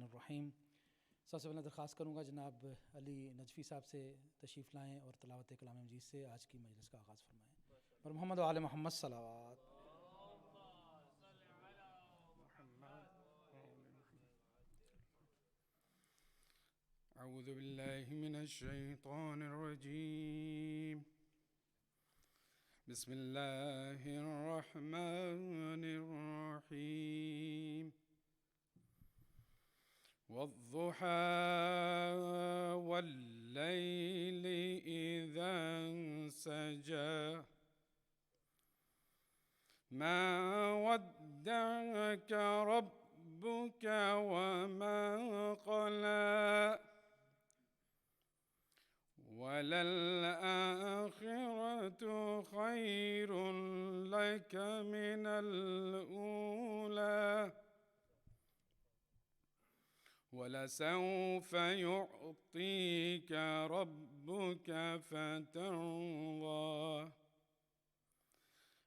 الرحیم۔ سب سے پہلے درخواست کروں گا جناب علی نجفی صاحب سے تشریف لائیں اور تلاوت کلام مجید سے آج کی مجلس کا آغاز فرمائیں۔ اور محمد و آل محمد صلوات۔ اعوذ باللہ من الشیطان الرجیم، بسم اللہ الرحمن الرحیم۔ والضحى والليل إذا سجى ما ودعك ربك وما قلى وللآخرة خير لك من الأولى ولسوف يعطيك ربك فترضى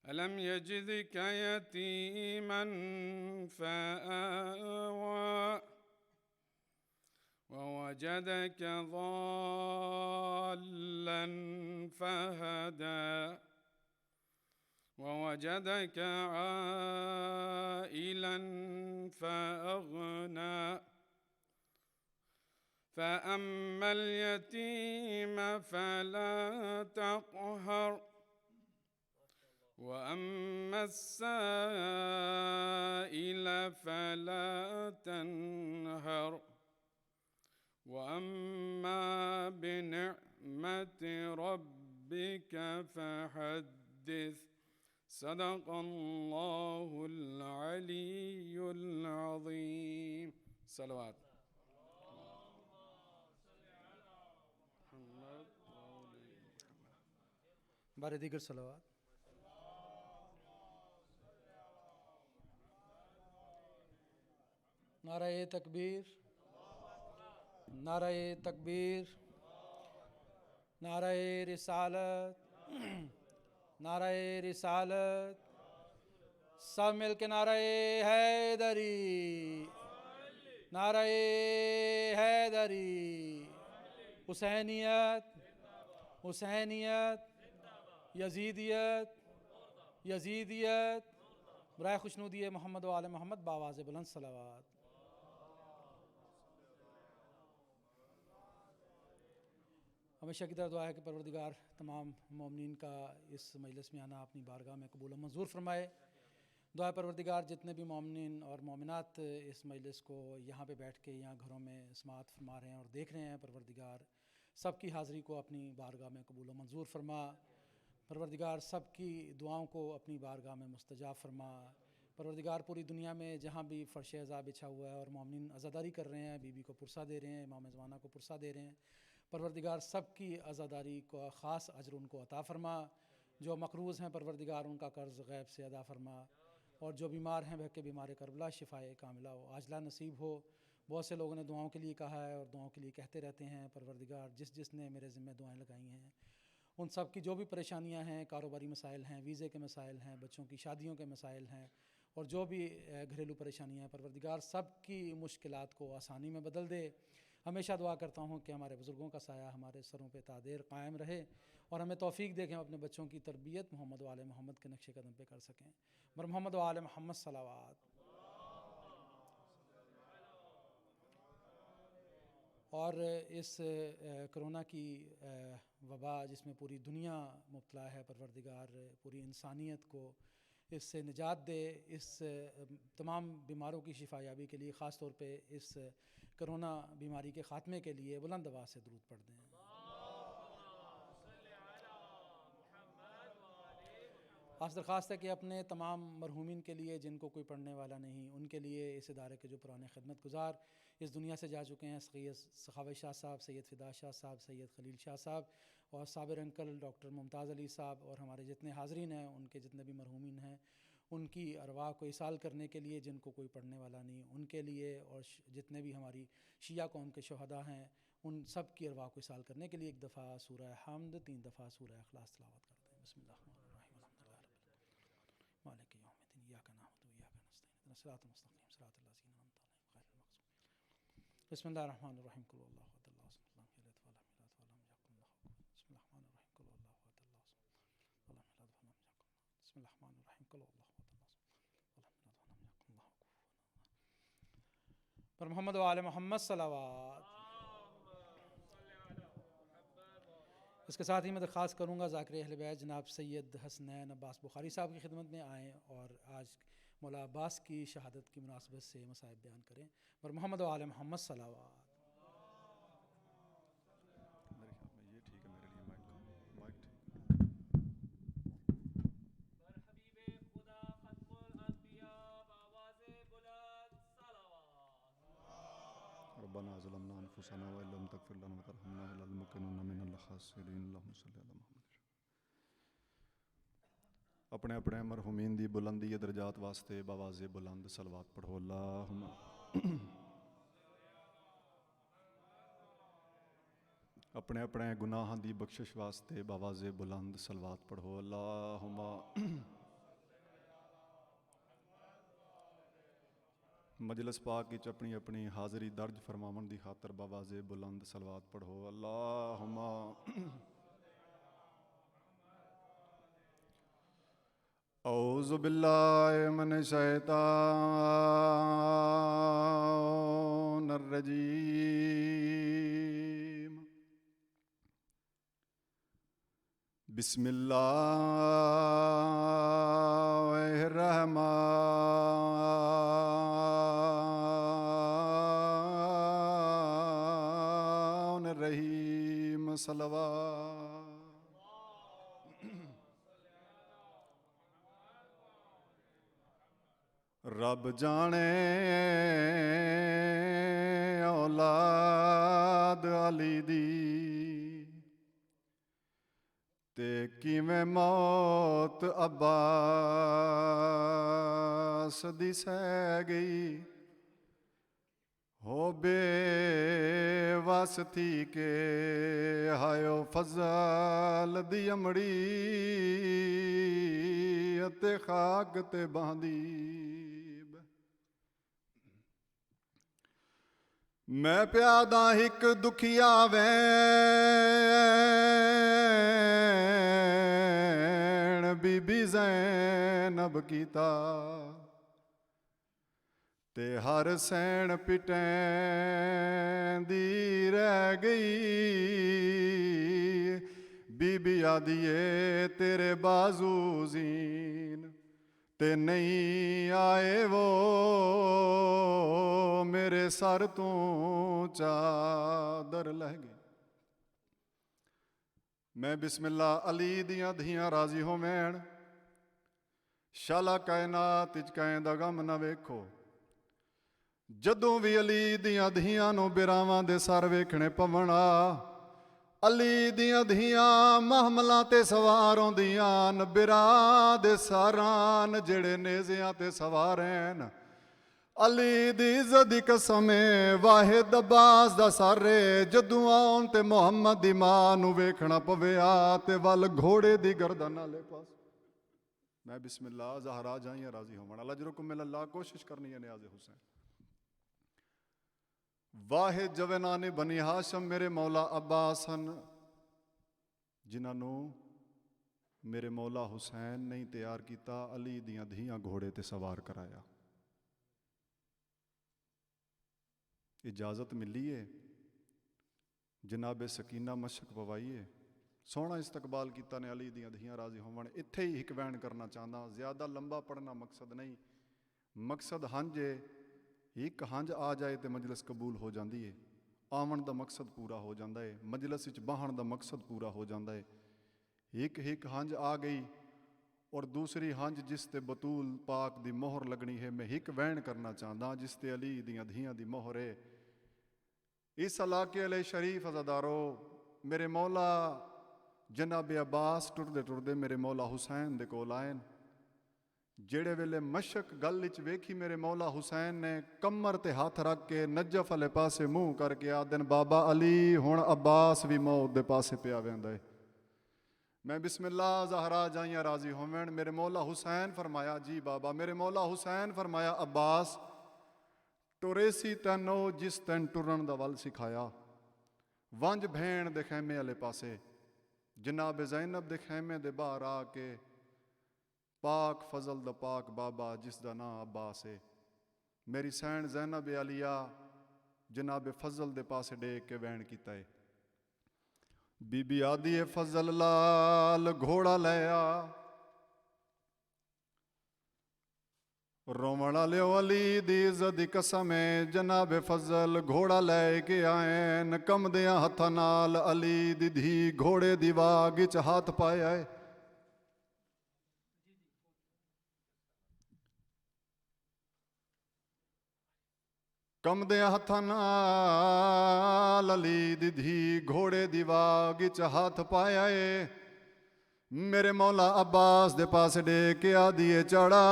ألم يجدك يتيما فآوى ووجدك ضالا فهدى ووجدك عائلا فأغنى فأما اليتيم فلا تقهر وأما السائل فلا تنهر وأما بنعمة ربك فحدث صدق الله العلي العظيم۔ صلوات بار دیگر صلوات۔ نعرہ تکبیر، نعرہ تکبیر، نعرہ رسالت، نعرہ رسالت، سب مل کے نعرہ حیدری، نعرہ حیدری، حسینیت، حسینیت، یزیدیت، یزیدیت، برائے خوشنودی محمد و آل محمد بآواز بلند صلوات۔ ہمیشہ کی طرح دعا ہے کہ پروردگار تمام مومنین کا اس مجلس میں آنا اپنی بارگاہ میں قبول و منظور فرمائے۔ دعا ہے پروردگار جتنے بھی مومنین اور مومنات اس مجلس کو یہاں پہ بیٹھ کے یہاں گھروں میں سماعت فرما رہے ہیں اور دیکھ رہے ہیں، پروردگار سب کی حاضری کو اپنی بارگاہ میں قبول و منظور فرما۔ پروردگار سب کی دعاؤں کو اپنی بارگاہ میں مستجاب فرما۔ پروردگار پوری دنیا میں جہاں بھی فرش عزا بچھا ہوا ہے اور مومنین عزاداری کر رہے ہیں، بی بی کو پرسہ دے رہے ہیں، امام زمانہ کو پرسہ دے رہے ہیں، پروردگار سب کی عزاداری کو خاص اجر ان کو عطا فرما۔ جو مقروض ہیں پروردگار ان کا قرض غیب سے ادا فرما، اور جو بیمار ہیں بہکے بیمار کربلا شفائے کاملہ و عاجلہ نصیب ہو۔ بہت سے لوگوں نے دعاؤں کے لیے کہا ہے اور دعاؤں کے لیے کہتے رہتے ہیں، پروردگار جس نے میرے ذمہ دعائیں لگائی ہیں ان سب کی جو بھی پریشانیاں ہیں، کاروباری مسائل ہیں، ویزے کے مسائل ہیں، بچوں کی شادیوں کے مسائل ہیں، اور جو بھی گھریلو پریشانیاں ہیں، پروردگار سب کی مشکلات کو آسانی میں بدل دے۔ ہمیشہ دعا کرتا ہوں کہ ہمارے بزرگوں کا سایہ ہمارے سروں پہ تا دیر قائم رہے اور ہمیں توفیق دے کہ ہم اپنے بچوں کی تربیت محمد و آل محمد کے نقش قدم پہ کر سکیں۔ محمد و آل محمد صلوات۔ اور اس کرونا کی وبا جس میں پوری دنیا مبتلا ہے، پروردگار پوری انسانیت کو اس سے نجات دے۔ اس تمام بیماروں کی شفا یابی کے لیے، خاص طور پہ اس کرونا بیماری کے خاتمے کے لیے بلند آواز سے درود پڑھ دیں۔ خاص درخواست ہے کہ اپنے تمام مرحومین کے لیے جن کو کوئی پڑھنے والا نہیں، ان کے لیے اس ادارے کے جو پرانے خدمت گزار اس دنیا سے جا چکے ہیں، سید سخاوت شاہ صاحب، سید فدا شاہ صاحب، سید خلیل شاہ صاحب اور صابر انکل ڈاکٹر ممتاز علی صاحب، اور ہمارے جتنے حاضرین ہیں ان کے جتنے بھی مرحومین ہیں، ان کی ارواح کو ایصال کرنے کے لیے جن کو کوئی پڑھنے والا نہیں ان کے لیے، اور جتنے بھی ہماری شیعہ قوم کے شہداء ہیں ان سب کی ارواح کو ایصال کرنے کے لیے ایک دفعہ سورہ حمد، 3 دفعہ سورہ اخلاص تلاوت کرتے ہیں۔ بسم اللہ الرحمن الرحیم، الحمد للہ رب العالمین، مالک یوم الدین، ایاک نعبد و ایاک نستعین، اہدنا الصراط المستقیم، صراط الذین انعمت علیہم غیر المغضوب۔ بسم اللہ الرحمن الرحیم قل اللہ احد اللہ الصمد لم یلد ولم یولد ولم یکن له کفوا احد بسم اللہ الرحمن الرحیم قل اللہ احد اللہ الصمد لم یلد ولم یکن بسم اللہ الرحمن الرحیم قل اللہ احد اللہ الصمد لم یلد ولم یکن له کفوا احد پر محمد و آل محمد صلوات. اس کے ساتھ ہی میں درخواست کروں گا ذاکر اہل بیت جناب سید حسنین عباس بخاری صاحب کی خدمت میں آئیں اور آج مولا عباس کی شہادت کی مناسبت سے مصائب بیان کریں. پر محمد و آل محمد صلوات. میرے خیال میں یہ ٹھیک ہے، میرے لیے مائک ٹھیک ہے. بر حبیب خدا ختم الانبیاء بآواز بلند صلوات. ربنا ظلمنا انفسنا وان لم تغفر لنا وترحمنا لنكونن من الخاسرین. اللهم صل علی محمد. اپنے اپنے مرحومین دی بلندی درجات واسطے بآواز بلند صلوات پڑھو. اللہم اپنے اپنے گناہاں دی بخشش واسطے بآواز بلند صلوات پڑھو. اللہم مجلس پاک وچ اپنی اپنی حاضری درج فرماون دی خاطر بآواز بلند صلوات پڑھو. اللہم اعوذ باللہ من الشیطان الرجیم. بسم اللہ الرحمن الرحیم. صلوات. رب جانے اولاد علی دی تے کیویں موت عباس دی سہ گئی. ہو بے وس تھی کے ہایو فضل دی امڑی اتے خاک تے باندھی. میں پیادا ایک دکھیا وین بی بی زینب کیتا تے ہر سین پٹین دی رہ گئی. بی بی آدیے تیرے بازو زین تے نہیں آئے وہ میرے سر تو چادر لہ گئی. میں بسم اللہ علی دیاں دھیاں راضی ہو مین شالا کائنات اچ کائیں دا غم نہ ویکھو. جدوں بھی علی دیاں دھیاں نو براواں دے سر ویکھنے پونا علی دیاں دھیاں محملاں تے سوار ہوندیاں برا دے ساران جڑے نیزیاں تے سوار ہیں. علی دی عزت دی قسم واحد عباس دا سارے جدوں آن تے محمد دی ماں نو ویکھنا پویا تے ول گھوڑے دی گردن والے پاس. میں بسم اللہ زہرا جائیں راضی ہوں اللہ جرکم مل اللہ کوشش کرنی ہے نیاز حسین. واحد جوانان بنی ہاشم میرے مولا عباس ہن جنہاں نو میرے مولا حسین نہیں تیار کیتا علی دیاں دھیاں گھوڑے تے سوار کرایا. اجازت ملی ہے جناب سکینہ مشک پوائیے سونا استقبال کیتا نے علی دیاں دھیاں راضی ہون. اتھے ہی ایک بیان کرنا چاہتا زیادہ لمبا پڑھنا مقصد نہیں. مقصد ہنج ہے ایک ہنج آ جائے تو مجلس قبول ہو جاندی ہے. آون دا مقصد پورا ہو جاندا ہے. مجلس وچ بہن دا مقصد پورا ہو جاندا ہے. ایک ہنج آ گئی اور دوسری ہنج جس تے بطول پاک دی مہر لگنی ہے. میں ایک وین کرنا چاہتا جس تے علی دیاں دھیاں دی مہر ہے. اس علاقے علیہ شریف عزادارو میرے مولا جناب عباس ٹردے ٹردے میرے مولا حسین دے کول آئے. جڑے ویلے مشک گل وچ ویکھی میرے مولا حسین نے کمر تے ہاتھ رکھ کے نجف والے پاسے منہ کر کے آدن بابا علی ہن عباس بھی موت دے پاسے پیا ویندا ہے. میں بسم اللہ زہرا جائیاں راضی ہومن. میرے مولا حسین فرمایا جی بابا. میرے مولا حسین فرمایا عباس ਟੁਰੇ ਸੀ ਤੈਨੂੰ ਜਿਸ ਤੈਨ ਟੁਰਨ ਦਾ ਵੱਲ ਸਿਖਾਇਆ। ਵੰਝ ਭੈਣ ਦੇ ਖੈਮੇ ਵਾਲੇ ਪਾਸੇ ਜਨਾਬ ਜ਼ੈਨਬ ਦੇ ਖੈਮੇ ਦੇ ਬਾਹਰ ਆ ਕੇ ਪਾਕ ਫਜ਼ਲ ਦਾ ਪਾਕ ਬਾਬਾ ਜਿਸ ਦਾ ਨਾਂ ਅਬਾਸ ਹੈ, ਮੇਰੀ ਸੈਣ ਜ਼ੈਨਬ ਆਲੀਆ ਜਨਾਬ ਫਜ਼ਲ ਦੇ ਪਾਸੇ ਡੇਕ ਕੇ ਵੈਣ ਕੀਤਾ ਹੈ। ਬੀਬੀ ਆਦੀ ਏ ਫਜ਼ਲ ਲਾਲ ਘੋੜਾ ਲੈ ਆ, ਰੋਵਣ ਵਾਲਿਓ ਅਲੀ ਦੀ ਇੱਜ਼ਤ ਦੀ ਕਸਮ ਹੈ, ਜਨਾਬ ਫਜ਼ਲ ਘੋੜਾ ਲੈ ਕੇ ਆਏ। ਕੰਮਦਿਆਂ ਹੱਥਾਂ ਨਾਲ ਅਲੀ ਦੀ ਧੀ ਘੋੜੇ ਦੀ ਵਾਗ ਵਿੱਚ ਹੱਥ ਪਾਇਆ ਹੈ। ਕੰਮਦਿਆਂ ਹੱਥਾਂ ਨਾਲ ਅਲੀ ਦੀ ਧੀ ਘੋੜੇ ਦੀ ਵਾਗ ਵਿੱਚ ਹੱਥ ਪਾਇਆ ਏ। ਮੇਰੇ ਮੌਲਾ ਅਬਾਸ ਦੇ ਪਾਸ ਡੇ ਕੇ ਆਦੀਏ ਚੜਾ,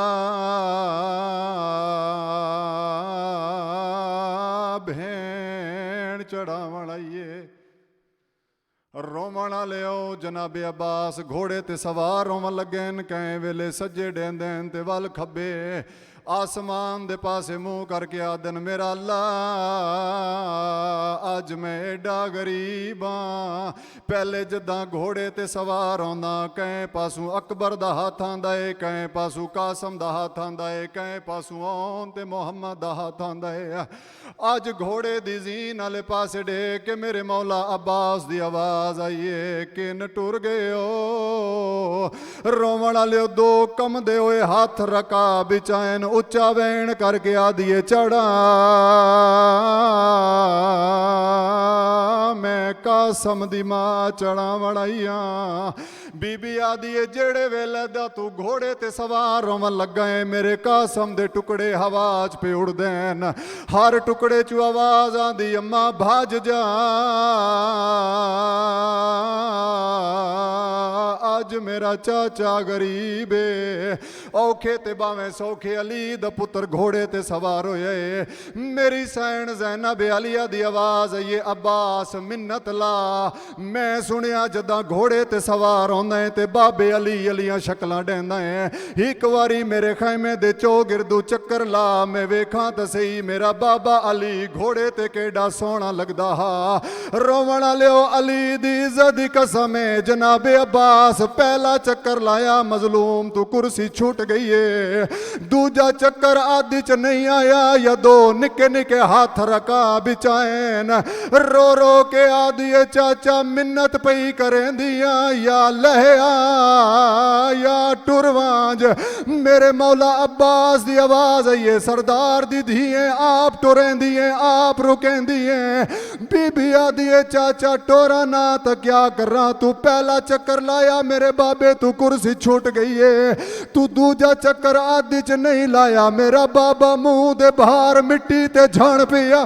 ਭੈਣ ਚੜਾਵਣ ਆਈਏ। ਰੋਵਣ ਵਾਲਿਓ ਜਨਾਬੇ ਅਬਾਸ ਘੋੜੇ ਤੇ ਸਵਾਰ ਹੋਵਣ ਲੱਗੇ ਨ, ਕੈ ਵੇਲੇ ਸੱਜੇ ਡੇਂਦੇਨ ਤੇ ਵੱਲ ਖੱਬੇ ਆਸਮਾਨ ਦੇ ਪਾਸੇ ਮੂੰਹ ਕਰਕੇ ਆਦਨ, ਮੇਰਾ ਅੱਲਾ ਅੱਜ ਮੈਂ ਏਡਾ ਗਰੀਬ ਹਾਂ। ਪਹਿਲੇ ਜਿੱਦਾਂ ਘੋੜੇ ਤੇ ਸਵਾਰ ਆਉਂਦਾ, ਕੈ ਪਾਸੋਂ ਅਕਬਰ ਦਾ ਹੱਥ ਆਂਦਾ ਏ, ਕੈ ਪਾਸੋਂ ਕਾਸਮ ਦਾ ਹੱਥ ਆਂਦਾ ਏ, ਕੈ ਪਾਸੋਂ ਆਉਣ ਤੇ ਮੁਹੰਮਦ ਦਾ ਹੱਥ ਆਂਦਾ ਏ। ਅੱਜ ਘੋੜੇ ਦੀ ਜ਼ੀਨ ਵਾਲੇ ਪਾਸੇ ਡੇ ਕੇ ਮੇਰੇ ਮੌਲਾ ਅਬਾਸ ਦੀ ਆਵਾਜ਼ ਆਈਏ, ਕਿਨ ਟੁਰ ਗਏ ਓ। ਰੋਵਣ ਵਾਲਿਓ ਦੋ ਕੰਮਦੇ ਹੋਏ ਹੱਥ ਰਕਾ ਬਿਚਾਇਨ, ਉੱਚਾ ਵੈਣ ਕਰਕੇ ਆਦੀਏ ਚੜਾ, ਮੈਂ ਕਾਸਮ ਦੀ ਮਾਂ ਚੜਾਵਣ ਆਈਆਂ। ਬੀਬੀ ਆਦੀਏ ਜਿਹੜੇ ਵੇਲੇ ਦਾ ਤੂੰ ਘੋੜੇ ਤੇ ਸਵਾਰ ਹੋਵਣ ਲੱਗਾ ਏ, ਮੇਰੇ ਕਾਸਮ ਦੇ ਟੁਕੜੇ ਹਵਾ 'ਚ ਪੇ ਉੜਦੇ ਨ, ਹਰ ਟੁਕੜੇ 'ਚ ਆਵਾਜ਼ ਆਂਦੀ, ਅੰਮਾ ਭੱਜ ਜਾ, ਅੱਜ ਮੇਰਾ ਚਾਚਾ ਗਰੀਬ ਏ। ਔਖੇ ਤੇ ਬਾਵੇਂ ਸੌਖੇ ਅਲੀ ਦਾ ਪੁੱਤਰ ਘੋੜੇ ਤੇ ਸਵਾਰ ਹੋਇਆ ਏ। ਮੇਰੀ ਸੈਣ ਜ਼ੈਨਬ ਆਲੀਆ ਦੀ ਆਵਾਜ਼ ਆਈਏ, ਅਬਾਸ ਮਿੰਨਤ ਲਾ। ਮੈਂ ਸੁਣਿਆ ਜਦਾਂ ਘੋੜੇ ਤੇ ਸਵਾਰ ਆਉਂਦਾ ਏ ਤੇ ਬਾਬੇ ਅਲੀ ਅਲੀਆਂ ਸ਼ਕਲਾਂ ਡੈਂਦਾ ਏ। ਇੱਕ ਵਾਰੀ ਮੇਰੇ ਖੈਮੇ ਦੇ ਚੌਗਿਰਦੂ ਚੱਕਰ ਲਾ, ਮੈਂ ਵੇਖਾਂ ਤਾਂ ਸਹੀ ਮੇਰਾ ਬਾਬਾ ਅਲੀ ਘੋੜੇ ਤੇ ਕਿਹੜਾ ਸੋਹਣਾ ਲੱਗਦਾ ਹਾ। ਰੋਵਣ ਵਾਲਿਓ ਅਲੀ ਦੀ ਇੱਜ਼ਤ ਦੀ ਕਸਮ ਏ, ਜਨਾਬੇ ਅਬਾਸ ਪਹਿਲਾ ਚੱਕਰ ਲਾਇਆ ਮਜ਼ਲੂਮ ਤੂੰ ਕੁਰਸੀ ਛੁੱਟ ਗਈ ਏ। ਦੂਜਾ ਚੱਕਰ ਆਦਿ ਚ ਨਹੀਂ ਆਇਆ, ਜਾਂ ਦੋ ਨਿੱਕੇ ਨਿੱਕੇ ਹੱਥ ਰਕਾ ਬਿਚਾਇਨ। ਰੋ ਰੋ ਕੇ ਆਦੀਏ ਚਾਚਾ ਮਿੰਨਤ ਪਈ ਕਰੇਂਦੀਆਂ, ਜਾਂ ਲਹਿਆ ਜਾਂ ਟੁਰਵਾਂਜ। ਮੇਰੇ ਮੌਲਾ ਅਬਾਸ ਦੀ ਆਵਾਜ਼ ਆਈਏ, ਸਰਦਾਰ ਦੀ ਧੀਏ ਆਪ ਟੁਰੇਂਦੀ ਏ, ਆਪ ਰੁਕੇਂਦੀ ਏ। ਬੀਬੀ ਆਦੀਏ ਚਾਚਾ ਟੋਰਾ ਨਾ ਤਾਂ ਕਿਆ ਕਰਾਂ, ਤੂੰ ਪਹਿਲਾ ਚੱਕਰ ਲਾਇਆ ਮੇਰੇ ਬਾਬੇ ਤੂੰ ਕੁਰਸੀ ਛੁੱਟ ਗਈ ਏ। ਤੂੰ ਦੂਜਾ ਚੱਕਰ ਆਦਿ ਚ ਨਹੀਂ ਲਾਇਆ, ਮੇਰਾ ਬਾਬਾ ਮੂੰਹ ਦੇ ਬਾਹਰ ਮਿੱਟੀ ਤੇ ਝਣ ਪਿਆ।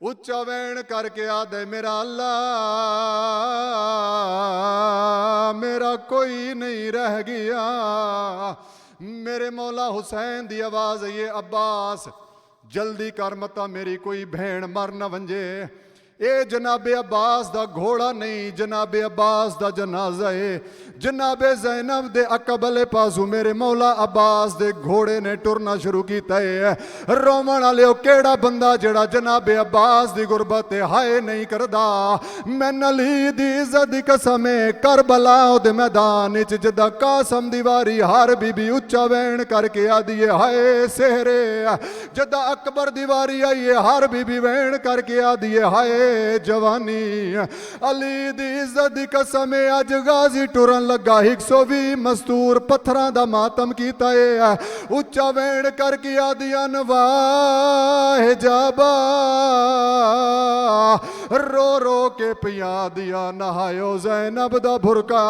ਉੱਚਾ ਵੈਣ ਕਰਕੇ ਆਦੇ, ਮੇਰਾ ਅੱਲਾ ਮੇਰਾ ਕੋਈ ਨਹੀਂ ਰਹਿ ਗਿਆ। ਮੇਰੇ ਮੌਲਾ ਹੁਸੈਨ ਦੀ ਆਵਾਜ਼ ਆਈਏ, ਅਬਾਸ ਜਲਦੀ ਕਰ ਮਤਾ ਮੇਰੀ ਕੋਈ ਭੈਣ ਮਰ ਨਾ ਵੰਜੇ। ਇਹ ਜਨਾਬੇ ਅਬਾਸ ਦਾ ਘੋੜਾ ਨਹੀਂ, ਜਨਾਬੇ ਅਬਾਸ ਦਾ ਜਨਾਜ਼ਾ ਏ। ਜਨਾਬੇ ਜ਼ੈਨਬ ਦੇ ਅਕਬਲੇ ਪਾਸੋਂ ਮੇਰੇ ਮੌਲਾ ਅਬਾਸ ਦੇ ਘੋੜੇ ਨੇ ਟੁਰਨਾ ਸ਼ੁਰੂ ਕੀਤਾ ਏ। ਰੋਵਣ ਵਾਲਿਓ ਕਿਹੜਾ ਬੰਦਾ ਜਿਹੜਾ ਜਨਾਬੇ ਅਬਾਸ ਦੀ ਗੁਰਬਤ ਤੇ ਹਾਏ ਨਹੀਂ ਕਰਦਾ। ਮੈਂ ਅਲੀ ਦੀ ਇੱਜ਼ਤ ਦੀ ਕਸਮ ਏ, ਕਰਬਲਾ ਉਹਦੇ ਮੈਦਾਨ ਵਿੱਚ ਜਦਾਂ ਕਾਸਮ ਦੀ ਵਾਰੀ ਹਰ ਬੀਬੀ ਉੱਚਾ ਵੈਣ ਕਰਕੇ ਆਦੀਏ ਹਾਏ ਸਿਹਰੇ। ਜਦਾਂ ਅਕਬਰ ਦੀ ਵਾਰੀ ਆਈਏ ਹਰ ਬੀਬੀ ਵੈਣ ਕਰਕੇ ਆਦੀਏ ਹਾਏ ਜਵਾਨੀ। ਅਲੀ ਦੀ ਇੱਜ਼ਤ ਦੀ ਕਸਮ ਏ, ਅੱਜ ਗਾਜ਼ੀ ਟੁਰਨ ਲੱਗਾ 120 ਮਸਤੂਰ ਪੱਥਰਾਂ ਦਾ ਮਾਤਮ ਕੀਤਾ ਏ। ਉੱਚਾ ਵੈਣ ਕਰਕੇ ਆਦੀਆਂ ਨਵਾਹ ਜਾਬਾ, ਰੋ ਰੋ ਕੇ ਪਿਆ ਦਿਆ ਨਹਾਇਓ ਜ਼ੈਨਬ ਦਾ ਬੁਰਕਾ।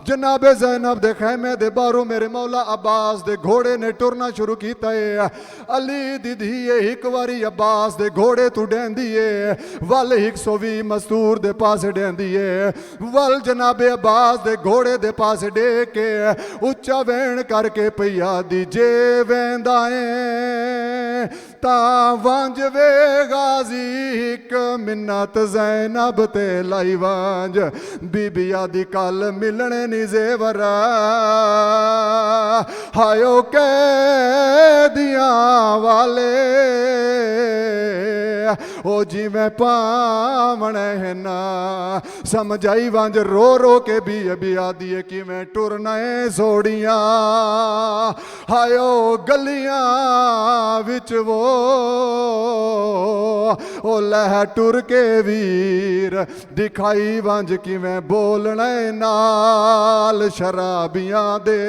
ਜਨਾਬੇ ਜ਼ੈਨਬ ਦੇ ਖੈਮੇ ਦੇ ਬਾਹਰੋਂ ਮੇਰੇ ਮੌਲਾ ਅਬਾਸ ਦੇ ਘੋੜੇ ਨੇ ਟੁਰਨਾ ਸ਼ੁਰੂ ਕੀਤਾ ਏ। ਅਲੀ ਦੀ ਧੀਏ ਇੱਕ ਵਾਰੀ ਅਬਾਸ ਦੇ ਘੋੜੇ ਤੋਂ ਡੈਂਦੀ ਏ, ਵੱਲ 120 ਮਸਤੂਰ ਦੇ ਪਾਸੇ ਡੈਂਦੀ ਏ, ਵੱਲ ਜਨਾਬੇ ਅਬਾਸ ਦੇ ਘੋੜੇ ਦੇ ਪਾਸੇ ਡੇ ਕੇ ਉੱਚਾ ਵੈਣ ਕਰਕੇ ਪਈਆ ਦੀ ਜੇ ਵੈਂਦਾ ਏ ਤਾਂ ਵਾਂਝ ਵੇ ਗਾਜ਼ੀ ਇੱਕ ਮਿੰਨਤ ਜ਼ੈਨਬ ਤੇ ਲਾਈ ਵਾਂਝ ਬੀਬੀਆ ਦੀ ਕੱਲ ਮਿਲਣੇ ਨੀ ਜ਼ੇਵਰ ਹਾਇਓ ਕੈਦੀਆਂ ਵਾਲੇ ਉਹ ਜਿਵੇਂ ਪਾਵਣੇ ਨਾ ਸਮਝਾਈ ਵਾਂਝ ਰੋ ਰੋ ਕੇ ਵੀ ਆਦੀਏ ਕਿਵੇਂ ਟੁਰਨਾ ਏ ਸੋੜੀਆਂ ਹਾਇਓ ਗਲੀਆਂ ਵਿੱਚ ਉਹ ਲਹਿ ਟੁਰ ਕੇ ਵੀਰ ਦਿਖਾਈ ਵਾਂਝ ਕਿਵੇਂ ਬੋਲਣਾ ਨਾਲ ਸ਼ਰਾਬੀਆਂ ਦੇ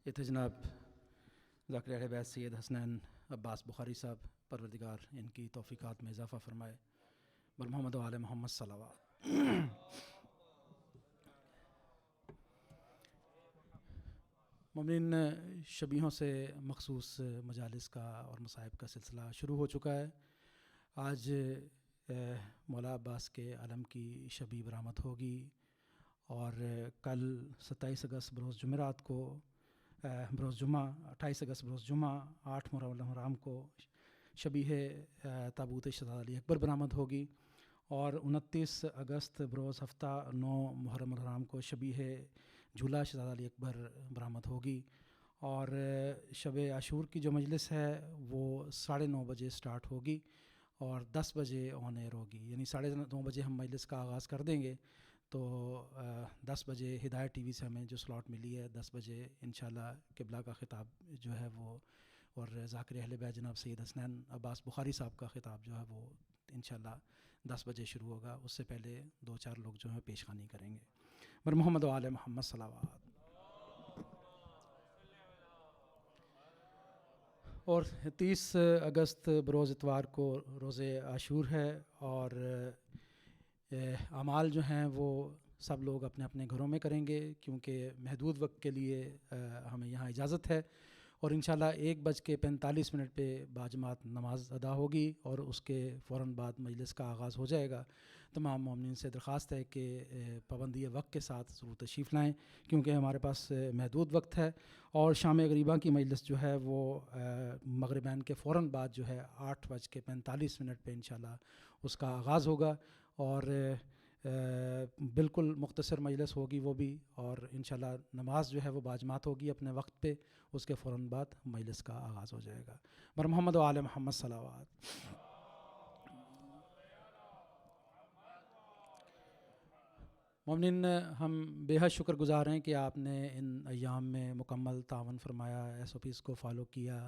یہ تھے جناب ذاکر اہل بیت سید حسنین عباس بخاری صاحب، پروردگار ان کی توفیقات میں اضافہ فرمائے، بر محمد و آل محمد صلوات۔ مومنین، شبیہوں سے مخصوص مجالس کا اور مصائب کا سلسلہ شروع ہو چکا ہے۔ آج مولا عباس کے علم کی شبی برآمد ہوگی اور کل 27 اگست بروز جمعرات کو بروز جمعہ 28 اگست بروز جمعہ 8 محرم الحرام کو شبیہ تابوت شہزادہ علی اکبر برآمد ہوگی، اور 29 اگست بروز ہفتہ 9 محرم الحرام کو شبیہ جھولا شہزادہ علی اکبر برآمد ہوگی، اور شب عاشور کی جو مجلس ہے وہ 9:30 بجے سٹارٹ ہوگی اور 10 بجے آن ایئر ہوگی، یعنی 9:30 بجے ہم مجلس کا آغاز کر دیں گے، تو 10 بجے ہدایت ٹی وی سے ہمیں جو سلاٹ ملی ہے 10 بجے انشاءاللہ قبلہ کا خطاب جو ہے وہ، اور ذاکر اہل بیت جناب سید حسنین عباس بخاری صاحب کا خطاب جو ہے وہ انشاءاللہ 10 بجے شروع ہوگا۔ اس سے پہلے 2-4 لوگ جو ہیں پیشخوانی کریں گے۔ بر محمد و آل محمد صلوات۔ اور 30 اگست بروز اتوار کو روز عاشور ہے، اور اعمال جو ہیں وہ سب لوگ اپنے اپنے گھروں میں کریں گے، کیونکہ محدود وقت کے لیے ہمیں یہاں اجازت ہے، اور انشاءاللہ 1:45 پہ باجماعت نماز ادا ہوگی اور اس کے فوراً بعد مجلس کا آغاز ہو جائے گا۔ تمام مومنین سے درخواست ہے کہ پابندی وقت کے ساتھ ضرور تشریف لائیں، کیونکہ ہمارے پاس محدود وقت ہے، اور شام غریبہ کی مجلس جو ہے وہ مغربین کے فوراً بعد جو ہے 8:45 پہ انشاءاللہ اس کا آغاز ہوگا، اور بالکل مختصر مجلس ہوگی وہ بھی، اور انشاءاللہ نماز جو ہے وہ باجماعت ہوگی اپنے وقت پہ، اس کے فوراً بعد مجلس کا آغاز ہو جائے گا۔ بر محمد و آل محمد صلوات۔ مومنین، ہم بے حد شکر گزار ہیں کہ آپ نے ان ایام میں مکمل تعاون فرمایا، SOPs کو فالو کیا،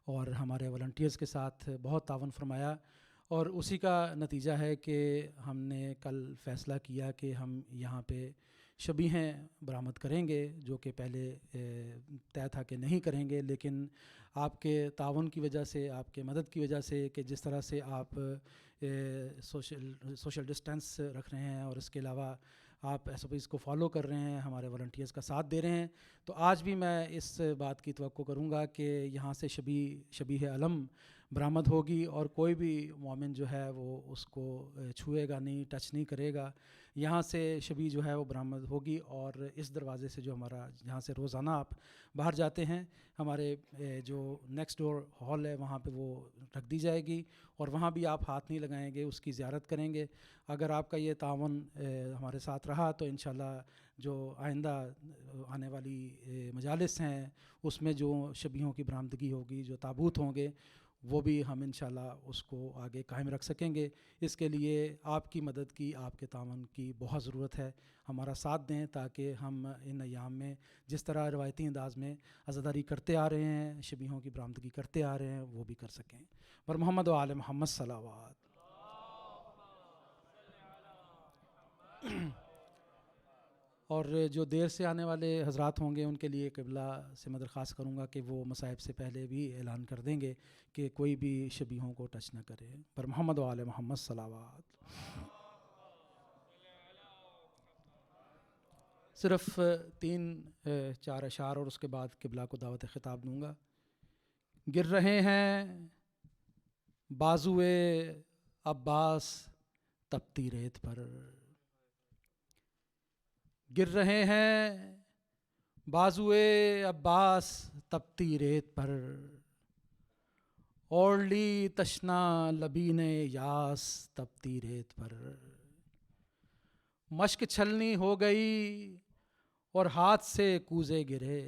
اور ہمارے والنٹیئرز کے ساتھ بہت تعاون فرمایا، اور اسی کا نتیجہ ہے کہ ہم نے کل فیصلہ کیا کہ ہم یہاں پہ شبیہیں برآمد کریں گے، جو کہ پہلے طے تھا کہ نہیں کریں گے، لیکن آپ کے تعاون کی وجہ سے، آپ کے مدد کی وجہ سے، کہ جس طرح سے آپ سوشل ڈسٹینس رکھ رہے ہیں، اور اس کے علاوہ آپ SOPs کو فالو کر رہے ہیں، ہمارے والنٹیئرز کا ساتھ دے رہے ہیں، تو آج بھی میں اس بات کی توقع کروں گا کہ یہاں سے شبیہ علم برآمد ہوگی، اور کوئی بھی مومن جو ہے وہ اس کو چھوئے گا نہیں، ٹچ نہیں کرے گا۔ یہاں سے شبی جو ہے وہ برآمد ہوگی، اور اس دروازے سے جو ہمارا جہاں سے روزانہ آپ باہر جاتے ہیں، ہمارے جو نیکسٹ ڈور ہال ہے وہاں پہ وہ رکھ دی جائے گی، اور وہاں بھی آپ ہاتھ نہیں لگائیں گے، اس کی زیارت کریں گے۔ اگر آپ کا یہ تعاون ہمارے ساتھ رہا تو انشاءاللہ جو آئندہ آنے والی مجالس ہیں اس میں جو شبیہوں کی برآمدگی ہوگی، جو تابوت ہوں گے، وہ بھی ہم انشاءاللہ اس کو آگے قائم رکھ سکیں گے۔ اس کے لیے آپ کی مدد کی، آپ کے تعاون کی بہت ضرورت ہے۔ ہمارا ساتھ دیں تاکہ ہم ان ایام میں جس طرح روایتی انداز میں عزاداری کرتے آ رہے ہیں، شبیہوں کی برآمدگی کرتے آ رہے ہیں، وہ بھی کر سکیں۔ بر محمد و آل محمد صلوات۔ اور جو دیر سے آنے والے حضرات ہوں گے ان کے لیے قبلہ سے میں درخواست کروں گا کہ وہ مصائب سے پہلے بھی اعلان کر دیں گے کہ کوئی بھی شبیہوں کو ٹچ نہ کرے۔ پر محمد و آل محمد صلوات۔ صرف 3-4 اشعار اور اس کے بعد قبلہ کو دعوت خطاب دوں گا. گر رہے ہیں بازوئے عباس تپتی ریت پر، گر رہے ہیں بازوئے عباس تپتی ریت پر، اوڑھ لی تشنا لبین یاس تپتی ریت پر. مشک چھلنی ہو گئی اور ہاتھ سے کوزے گرے،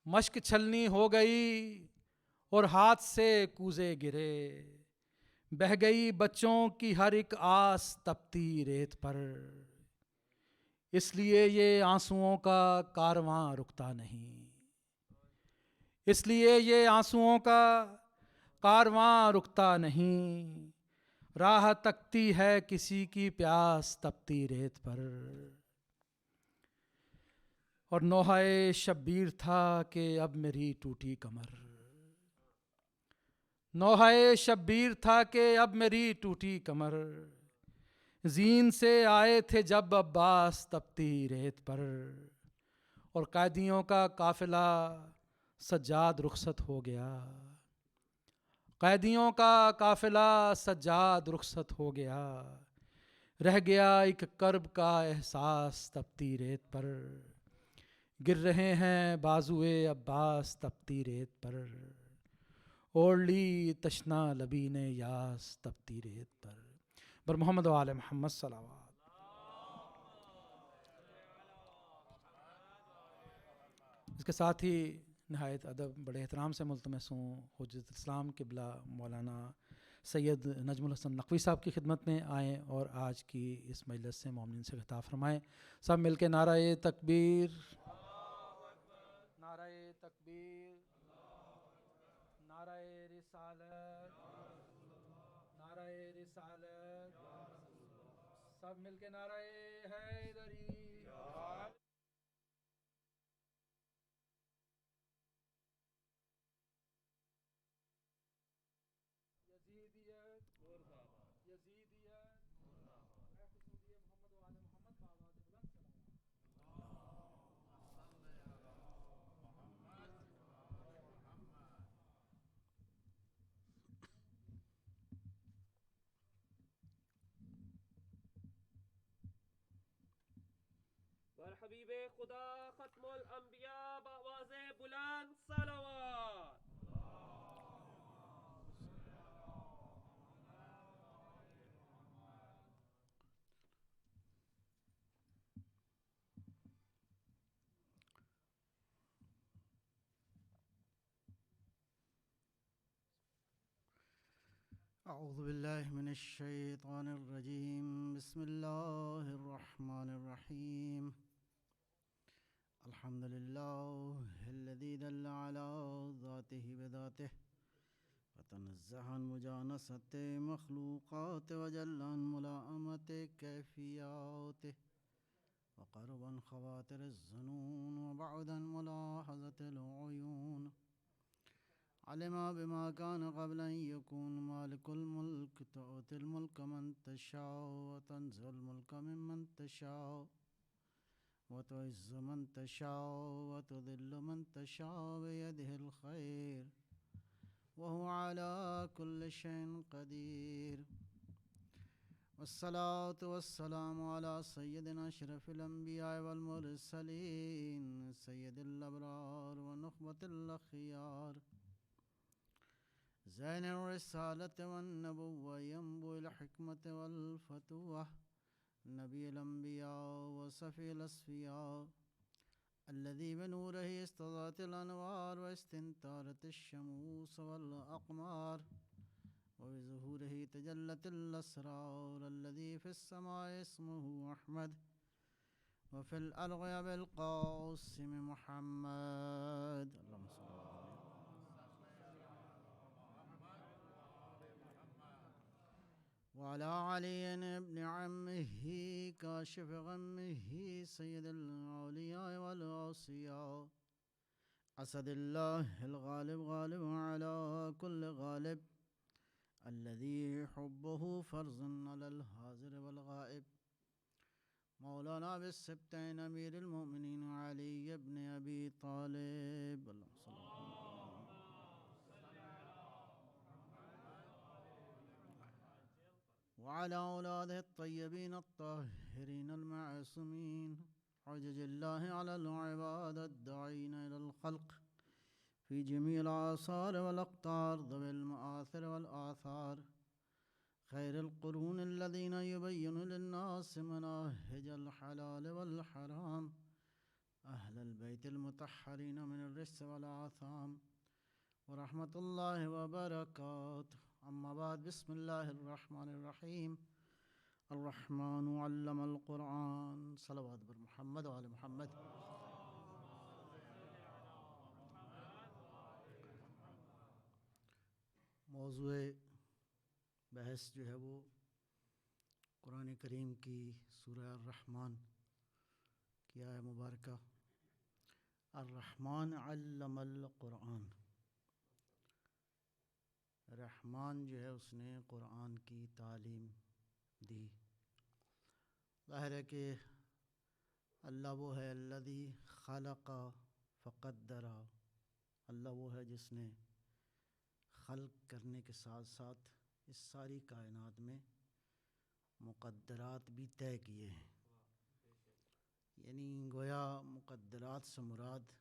مشک چھلنی ہو گئی اور ہاتھ سے کوزے گرے، بہہ گئی بچوں کی ہر ایک آس تپتی ریت پر. اس لیے یہ آنسوؤں کا کارواں رکتا نہیں، اس لیے یہ آنسوؤں کا کارواں رکتا نہیں، راہ تکتی ہے کسی کی پیاس تپتی ریت پر. اور نوحہ شبیر تھا کہ اب میری ٹوٹی کمر، نوحہ شبیر تھا کہ اب میری ٹوٹی کمر، زین سے آئے تھے جب عباس تپتی ریت پر. اور قیدیوں کا قافلہ سجاد رخصت ہو گیا، قیدیوں کا قافلہ سجاد رخصت ہو گیا، رہ گیا ایک کرب کا احساس تپتی ریت پر. گر رہے ہیں بازوئے عباس تپتی ریت پر، اوڑھ لی تشنا لبین یاس تپتی ریت پر. بر محمد و آل محمد صلوات. اس کے ساتھ ہی نہایت ادب بڑے احترام سے ملتمس ہوں حجت اسلام قبلہ مولانا سید نجم الحسن نقوی صاحب کی خدمت میں آئیں اور آج کی اس مجلس سے مومنین سے خطاب فرمائیں. سب مل کے نعرہ تکبیر، نعرہ تکبیر، نعرہ رسالت، نعرہ رسالت، سب مل کے نعرہ حیدری. یزیدیت، یزیدیت، محمد و آل محمد بآواز بلند صلوات. بر حبیب خدا ختم الانبیاء بآواز بلند صلوات. اعوذ باللہ من الشیطان الرجیم، بسم اللہ الرحمن الرحیم. الحمد للہ الذی دل علی ذاتہ بذاتہ وتنزہ عن مجانست مخلوقات وجل عن ملاءمت کیفیات وقرب عن خواطر الظنون وبعد عن ملاحظة العیون. علم بما كان قبل أن يكون مالك الملك تؤتي الملك من تشاء وتنزع الملك ممن تشاء وتعز من تشاء وتذل من تشاء بيده الخير وهو على كل شيء قدير. والصلاة والسلام على سيدنا أشرف الأنبياء والمرسلين سيد الأبرار ونخبة الأخيار زين الرسالة والنبوة ينبوع الحكمة والفتوة نبي الأنبياء وصفي الأصفياء الذي بنوره استضاءت الأنوار واستنتارت الشموس والأقمار وبظهوره تجلت الأسرار الذي في السماء اسمه أحمد وفي الأرض بالقاسم محمد. اللهم صل وعلى علي بن عمه كاشف غمه سيد الأولياء والأوصياء أسد الله الغالب غالب على كل غالب الذي حبه فرض على الحاضر والغائب مولانا بالسبتین امیر المؤمنین علی ابن ابی طالب اللہ صلی اللہ علیہ وسلم وعلى أولاده الطيبين الطاهرين المعصومين حجج الله على العباد الداعين إلى الخلق في جميع الآثار والأقطار ذوي المآثر والآثار خير القرون الذين يبين للناس مناهج الحلال والحرام أهل البيت المطهرين من الرجس والآثام ورحمة الله وبركاته. أما بعد، بسم الله الرحمن الرحيم. الرحمن علم القرآن. صلوات بر محمد وعلى محمد. موضوع بحث جو ہے وہ قرآن کریم کی سورہ الرحمن کی آیہ مبارکہ الرحمن علم القرآن. رحمان جو ہے اس نے قرآن کی تعلیم دی. ظاہر ہے کہ اللہ وہ ہے الذی خلق فقدر. اللہ وہ ہے جس نے خلق کرنے کے ساتھ ساتھ اس ساری کائنات میں مقدرات بھی طے کیے ہیں. یعنی گویا مقدرات سے مراد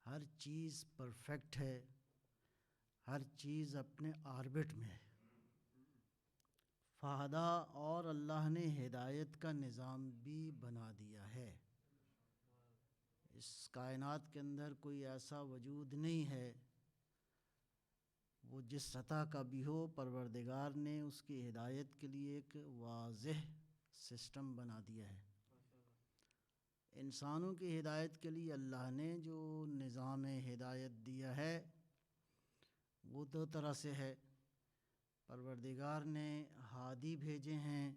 ہر چیز پرفیکٹ ہے، ہر چیز اپنے آربٹ میں ہے. فہدا، اور اللہ نے ہدایت کا نظام بھی بنا دیا ہے. اس کائنات کے اندر کوئی ایسا وجود نہیں ہے وہ جس سطح کا بھی ہو، پروردگار نے اس کی ہدایت کے لیے ایک واضح سسٹم بنا دیا ہے. انسانوں کی ہدایت کے لیے اللہ نے جو نظام ہدایت دیا ہے وہ دو طرح سے ہے. پروردگار نے ہادی بھیجے ہیں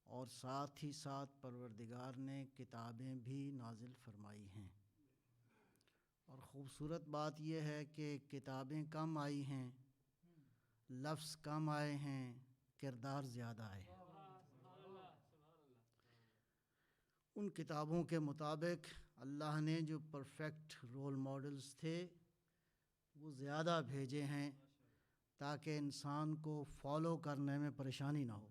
اور ساتھ ہی ساتھ پروردگار نے کتابیں بھی نازل فرمائی ہیں. اور خوبصورت بات یہ ہے کہ کتابیں کم آئی ہیں، لفظ کم آئے ہیں، کردار زیادہ آئے ہیں. ان کتابوں کے مطابق اللہ نے جو پرفیکٹ رول ماڈلز تھے وہ زیادہ بھیجے ہیں تاکہ انسان کو فالو کرنے میں پریشانی نہ ہو.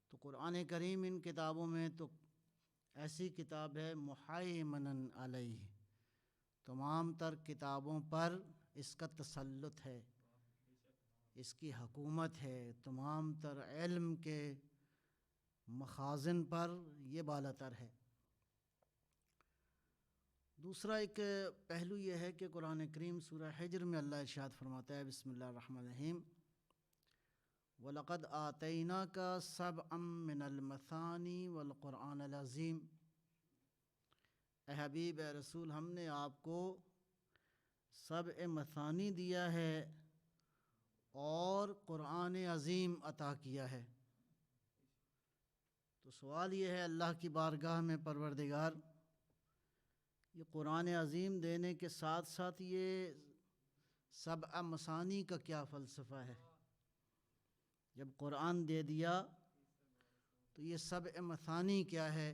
تو قرآن کریم ان کتابوں میں تو ایسی کتاب ہے محیمن علیہ، تمام تر کتابوں پر اس کا تسلط ہے، اس کی حکومت ہے. تمام تر علم کے مخازن پر یہ بالا تر ہے. دوسرا ایک پہلو یہ ہے کہ قرآن کریم سورہ حجر میں اللہ ارشاد فرماتا ہے بسم اللہ الرحمن الرحیم وَلَقَدْ آتَيْنَاكَ سَبْعًا مِّنَ الْمَثَانِي وَالْقُرْآنَ الْعَظِيمِ. اے حبیب، اے رسول، ہم نے آپ کو سبع مثانی دیا ہے اور قرآن عظیم عطا کیا ہے. تو سوال یہ ہے اللہ کی بارگاہ میں، پروردگار یہ قرآن عظیم دینے کے ساتھ ساتھ یہ سبع مثانی کا کیا فلسفہ ہے؟ جب قرآن دے دیا تو یہ سبع مثانی کیا ہے؟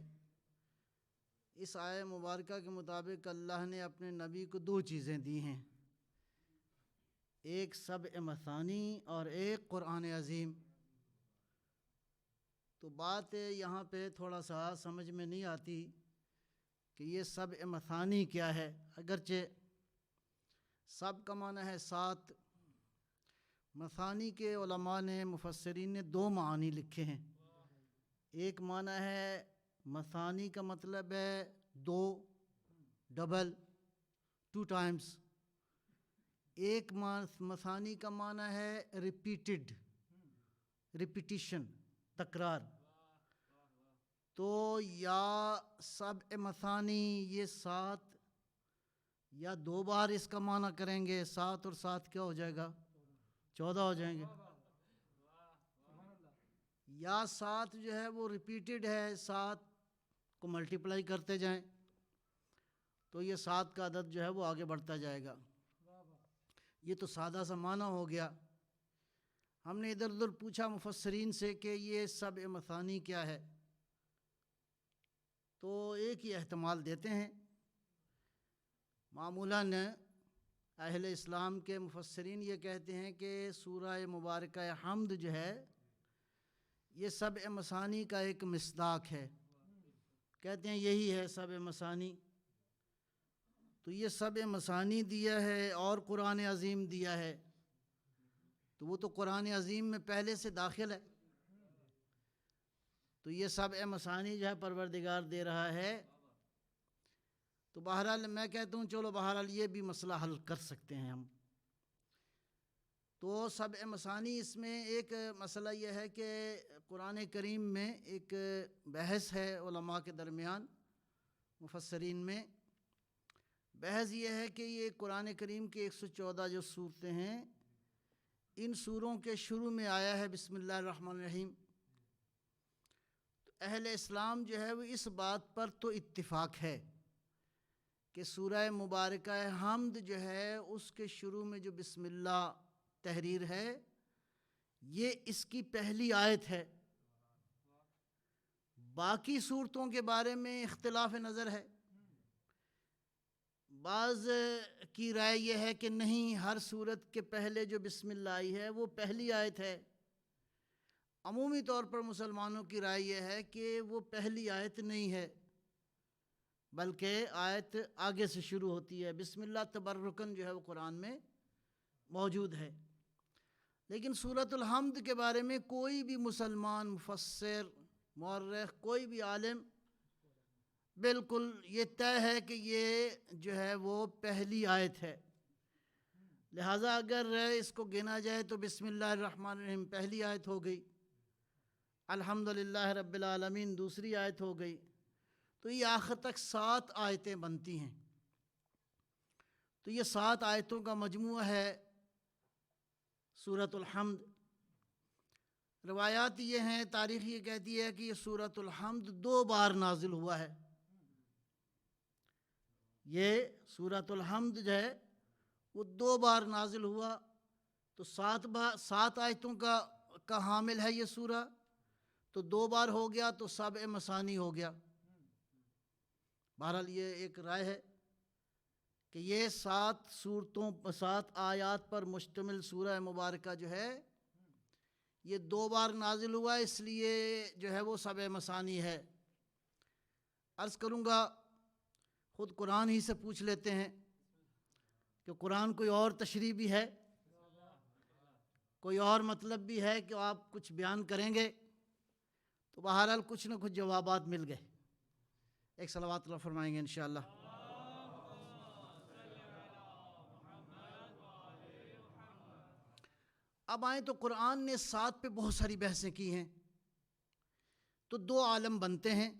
اس آیہ مبارکہ کے مطابق اللہ نے اپنے نبی کو دو چیزیں دی ہیں، ایک سبع مثانی اور ایک قرآن عظیم. تو بات یہاں پہ تھوڑا سا سمجھ میں نہیں آتی کہ یہ سبع مثانی کیا ہے. اگرچہ سب کا معنی ہے سات، مثانی کے علماء نے، مفسرین نے دو معنی لکھے ہیں. ایک معنی ہے مثانی کا مطلب ہے دو، ڈبل، 2 times. ایک مثانی کا معنی ہے ریپیٹڈ، ریپیٹیشن، تکرار. تو یا سبع مثانی یہ 7، یا 2 بار اس کا معنی کریں گے 7 اور 7 کیا ہو جائے گا؟ 14 ہو جائیں گے. یا 7 جو ہے وہ ریپیٹڈ ہے، 7 کو ملٹیپلائی کرتے جائیں تو یہ 7 کا عدد جو ہے وہ آگے بڑھتا جائے گا. یہ تو سادہ سا معنی ہو گیا. ہم نے ادھر ادھر پوچھا مفسرین سے کہ یہ سبع مثانی کیا ہے، تو ایک ہی احتمال دیتے ہیں۔ معمولاً اہل اسلام کے مفسرین یہ کہتے ہیں کہ سورہ مبارکہ حمد جو ہے یہ سبع مثانی کا ایک مصداق ہے، کہتے ہیں یہی ہے سبع مثانی۔ تو یہ سبع مثانی دیا ہے اور قرآن عظیم دیا ہے، تو وہ تو قرآن عظیم میں پہلے سے داخل ہے، تو یہ سبع مثانی جو ہے پروردگار دے رہا ہے۔ تو بہرحال میں کہتا ہوں چلو بہرحال یہ بھی مسئلہ حل کر سکتے ہیں ہم۔ تو سبع مثانی اس میں ایک مسئلہ یہ ہے کہ قرآن کریم میں ایک بحث ہے علماء کے درمیان، مفسرین میں بحث یہ ہے کہ یہ قرآن کریم کے 114 جو سورتیں ہیں، ان سوروں کے شروع میں آیا ہے بسم اللہ الرحمن الرحیم۔ تو اہل اسلام جو ہے وہ اس بات پر تو اتفاق ہے کہ سورہ مبارکہ حمد جو ہے اس کے شروع میں جو بسم اللہ تحریر ہے یہ اس کی پہلی آیت ہے۔ باقی صورتوں کے بارے میں اختلاف نظر ہے، بعض کی رائے یہ ہے کہ نہیں، ہر صورت کے پہلے جو بسم اللہ آئی ہے وہ پہلی آیت ہے۔ عمومی طور پر مسلمانوں کی رائے یہ ہے کہ وہ پہلی آیت نہیں ہے، بلکہ آیت آگے سے شروع ہوتی ہے۔ بسم اللہ تبرکن جو ہے وہ قرآن میں موجود ہے، لیکن سورۃ الحمد کے بارے میں کوئی بھی مسلمان مفسر، مورخ، کوئی بھی عالم بالکل یہ طے ہے کہ یہ جو ہے وہ پہلی آیت ہے۔ لہٰذا اگر اس کو گنا جائے تو بسم اللہ الرحمن الرحیم پہلی آیت ہو گئی، الحمدللہ رب العالمین دوسری آیت ہو گئی، تو یہ آخر تک 7 آیتیں بنتی ہیں۔ تو یہ 7 آیتوں کا مجموعہ ہے سورۃ الحمد۔ روایات یہ ہیں، تاریخ یہ کہتی ہے کہ یہ سورۃ الحمد 2 بار نازل ہوا ہے۔ یہ سورۃ الحمد جو ہے وہ 2 بار نازل ہوا، تو 7 آیتوں کا حامل ہے یہ سورہ، تو 2 بار ہو گیا تو سبع مثانی ہو گیا۔ بہرحال یہ ایک رائے ہے کہ یہ 7 آیات پر مشتمل سورہ مبارکہ جو ہے یہ 2 بار نازل ہوا، اس لیے جو ہے وہ سبع مثانی ہے۔ عرض کروں گا خود قرآن ہی سے پوچھ لیتے ہیں کہ قرآن کوئی اور تشریح بھی ہے، کوئی اور مطلب بھی ہے کہ آپ کچھ بیان کریں گے؟ تو بہرحال کچھ نہ کچھ جوابات مل گئے۔ ایک صلوات اللہ فرمائیں گے انشاءاللہ۔ اب آئیں تو قرآن نے 7 پہ بہت ساری بحثیں کی ہیں، تو 2 عالم بنتے ہیں۔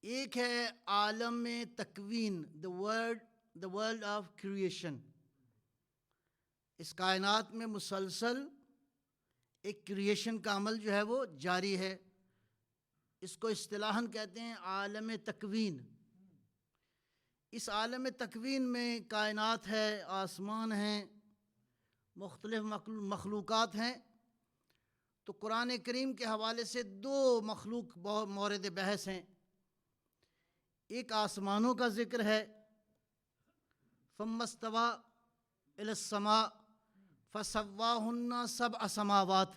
ایک ہے عالم تکوین، the world of creation۔ اس کائنات میں مسلسل ایک کریشن کا عمل جو ہے وہ جاری ہے، اس کو اصطلاحاً کہتے ہیں عالم تکوین۔ اس عالم تکوین میں کائنات ہے، آسمان ہیں، مختلف مخلوقات ہیں۔ تو قرآن کریم کے حوالے سے 2 مخلوق مورد بحث ہیں۔ ایک آسمانوں کا ذکر ہے، ثم استوى إلى السماء فسواهن 7 سماوات،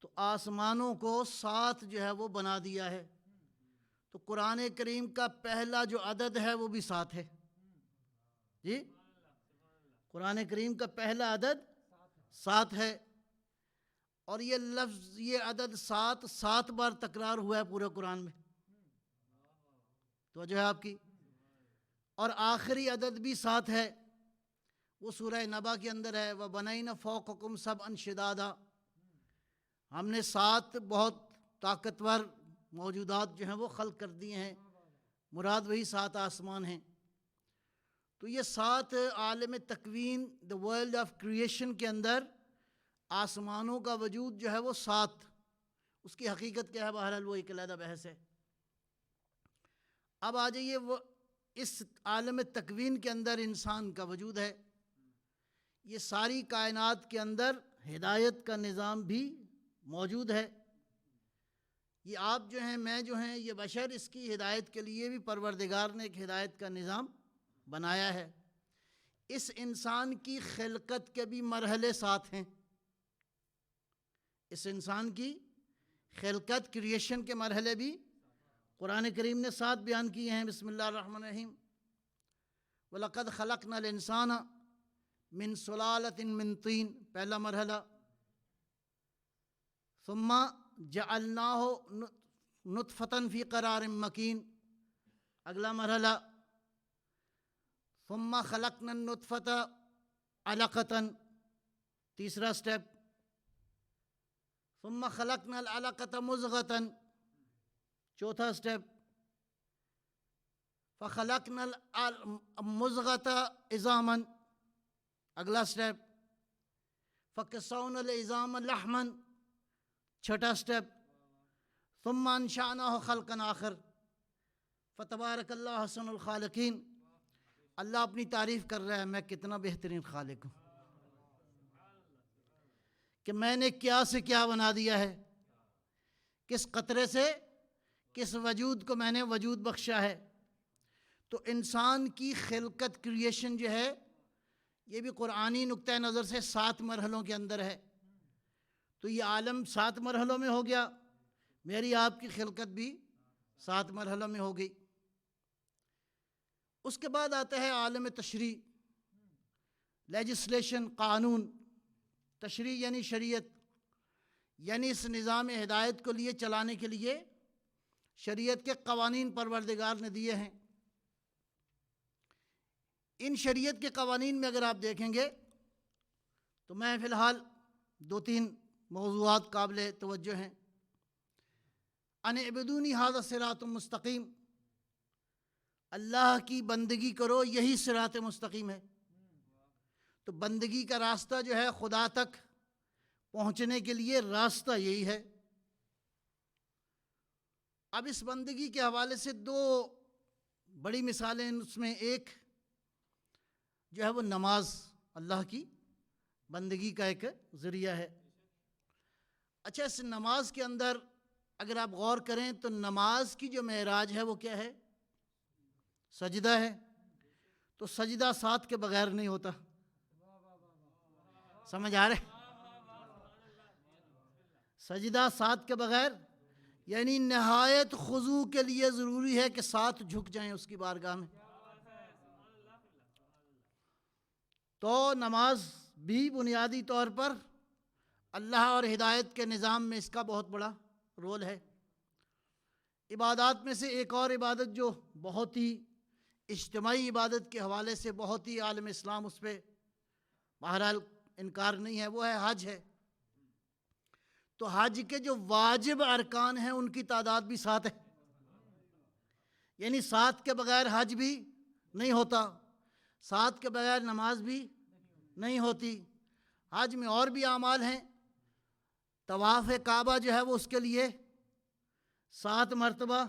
تو آسمانوں کو 7 جو ہے وہ بنا دیا ہے۔ تو قرآن کریم کا پہلا جو عدد ہے وہ بھی 7 ہے۔ جی، قرآن کریم کا پہلا عدد 7 ہے، اور یہ لفظ، یہ عدد 7 بار تکرار ہوا ہے پورے قرآن میں، توجہ ہے آپ کی۔ اور آخری عدد بھی 7 ہے، وہ سورہ نبا کے اندر ہے، وَبَنَيْنَا فَوْقَكُمْ سَبْعًا شِدَادًا۔ ہم نے 7 بہت طاقتور موجودات جو ہیں وہ خلق کر دی ہیں، مراد وہی 7 آسمان ہیں۔ تو یہ 7 عالم تکوین، the world of creation کے اندر آسمانوں کا وجود جو ہے وہ 7، اس کی حقیقت کیا ہے بہرحال وہ ایک علیحدہ بحث ہے۔ اب آ جائیے، وہ اس عالم تکوین کے اندر انسان کا وجود ہے، یہ ساری کائنات کے اندر ہدایت کا نظام بھی موجود ہے۔ یہ آپ جو ہیں، میں جو ہیں، یہ بشر، اس کی ہدایت کے لیے بھی پروردگار نے ایک ہدایت کا نظام بنایا ہے۔ اس انسان کی خلقت کے بھی مرحلے ساتھ ہیں۔ اس انسان کی خلقت، کریشن کے مرحلے بھی قرآن کریم نے 7 بیان کیے ہیں۔ بسم اللہ الرحمن الرحیم۔ وَلَقَدْ خَلَقْنَا الْإِنسَانَ مِنْ سُلَالَةٍ مِنْ طِينٍ، پہلا مرحلہ۔ ثم جعلناه نطفة فی قرار مکین، اگلا مرحلہ۔ ثم خلقنا النطفة علقة، تیسرا سٹیپ۔ ثم خلقنا العلقة مضغة، چوتھا سٹیپ۔ فخلقنا المضغة عظاما، اگلا سٹیپ۔ فكسونا العظام لحما، چھٹا سٹیپ۔ ثم انشأناه خلقا آخر، فتبارک اللہ احسن الخالقین۔ اللہ اپنی تعریف کر رہا ہے، میں کتنا بہترین خالق ہوں کہ میں نے کیا سے کیا بنا دیا ہے، کس قطرے سے کس وجود کو میں نے وجود بخشا ہے۔ تو انسان کی خلقت، کریشن جو ہے، یہ بھی قرآنی نقطۂ نظر سے 7 مرحلوں کے اندر ہے۔ تو یہ عالم 7 مرحلوں میں ہو گیا، میری آپ کی خلقت بھی 7 مرحلوں میں ہو گئی۔ اس کے بعد آتا ہے عالم تشریع، لیجسلیشن، قانون۔ تشریع یعنی شریعت، یعنی اس نظام ہدایت کو لیے چلانے کے لیے شریعت کے قوانین پروردگار نے دیے ہیں۔ ان شریعت کے قوانین میں اگر آپ دیکھیں گے تو میں فی الحال 2-3 موضوعات قابل توجہ ہیں۔ ان اعبدونی ھذا الصراط المستقیم، اللہ کی بندگی کرو، یہی صراط مستقیم ہے۔ تو بندگی کا راستہ جو ہے، خدا تک پہنچنے کے لیے راستہ یہی ہے۔ اب اس بندگی کے حوالے سے 2 بڑی مثالیں، اس میں ایک جو ہے وہ نماز، اللہ کی بندگی کا ایک ذریعہ ہے۔ اچھا، اس نماز کے اندر اگر آپ غور کریں تو نماز کی جو معراج ہے وہ کیا ہے؟ سجدہ ہے۔ تو سجدہ 7 کے بغیر نہیں ہوتا، سمجھ آ رہے؟ سجدہ 7 کے بغیر، یعنی نہایت خضوع کے لیے ضروری ہے کہ 7 جھک جائیں اس کی بارگاہ میں۔ تو نماز بھی بنیادی طور پر اللہ اور ہدایت کے نظام میں اس کا بہت بڑا رول ہے۔ عبادات میں سے ایک اور عبادت جو بہت ہی اجتماعی عبادت کے حوالے سے بہت ہی عالم اسلام اس پہ بہرحال انکار نہیں ہے، وہ ہے حج ہے۔ تو حج کے جو واجب ارکان ہیں ان کی تعداد بھی 7 ہے، یعنی 7 کے بغیر حج بھی نہیں ہوتا، 7 کے بغیر نماز بھی نہیں ہوتی۔ حج میں اور بھی اعمال ہیں۔ طواف کعبہ جو ہے وہ اس کے لیے 7 مرتبہ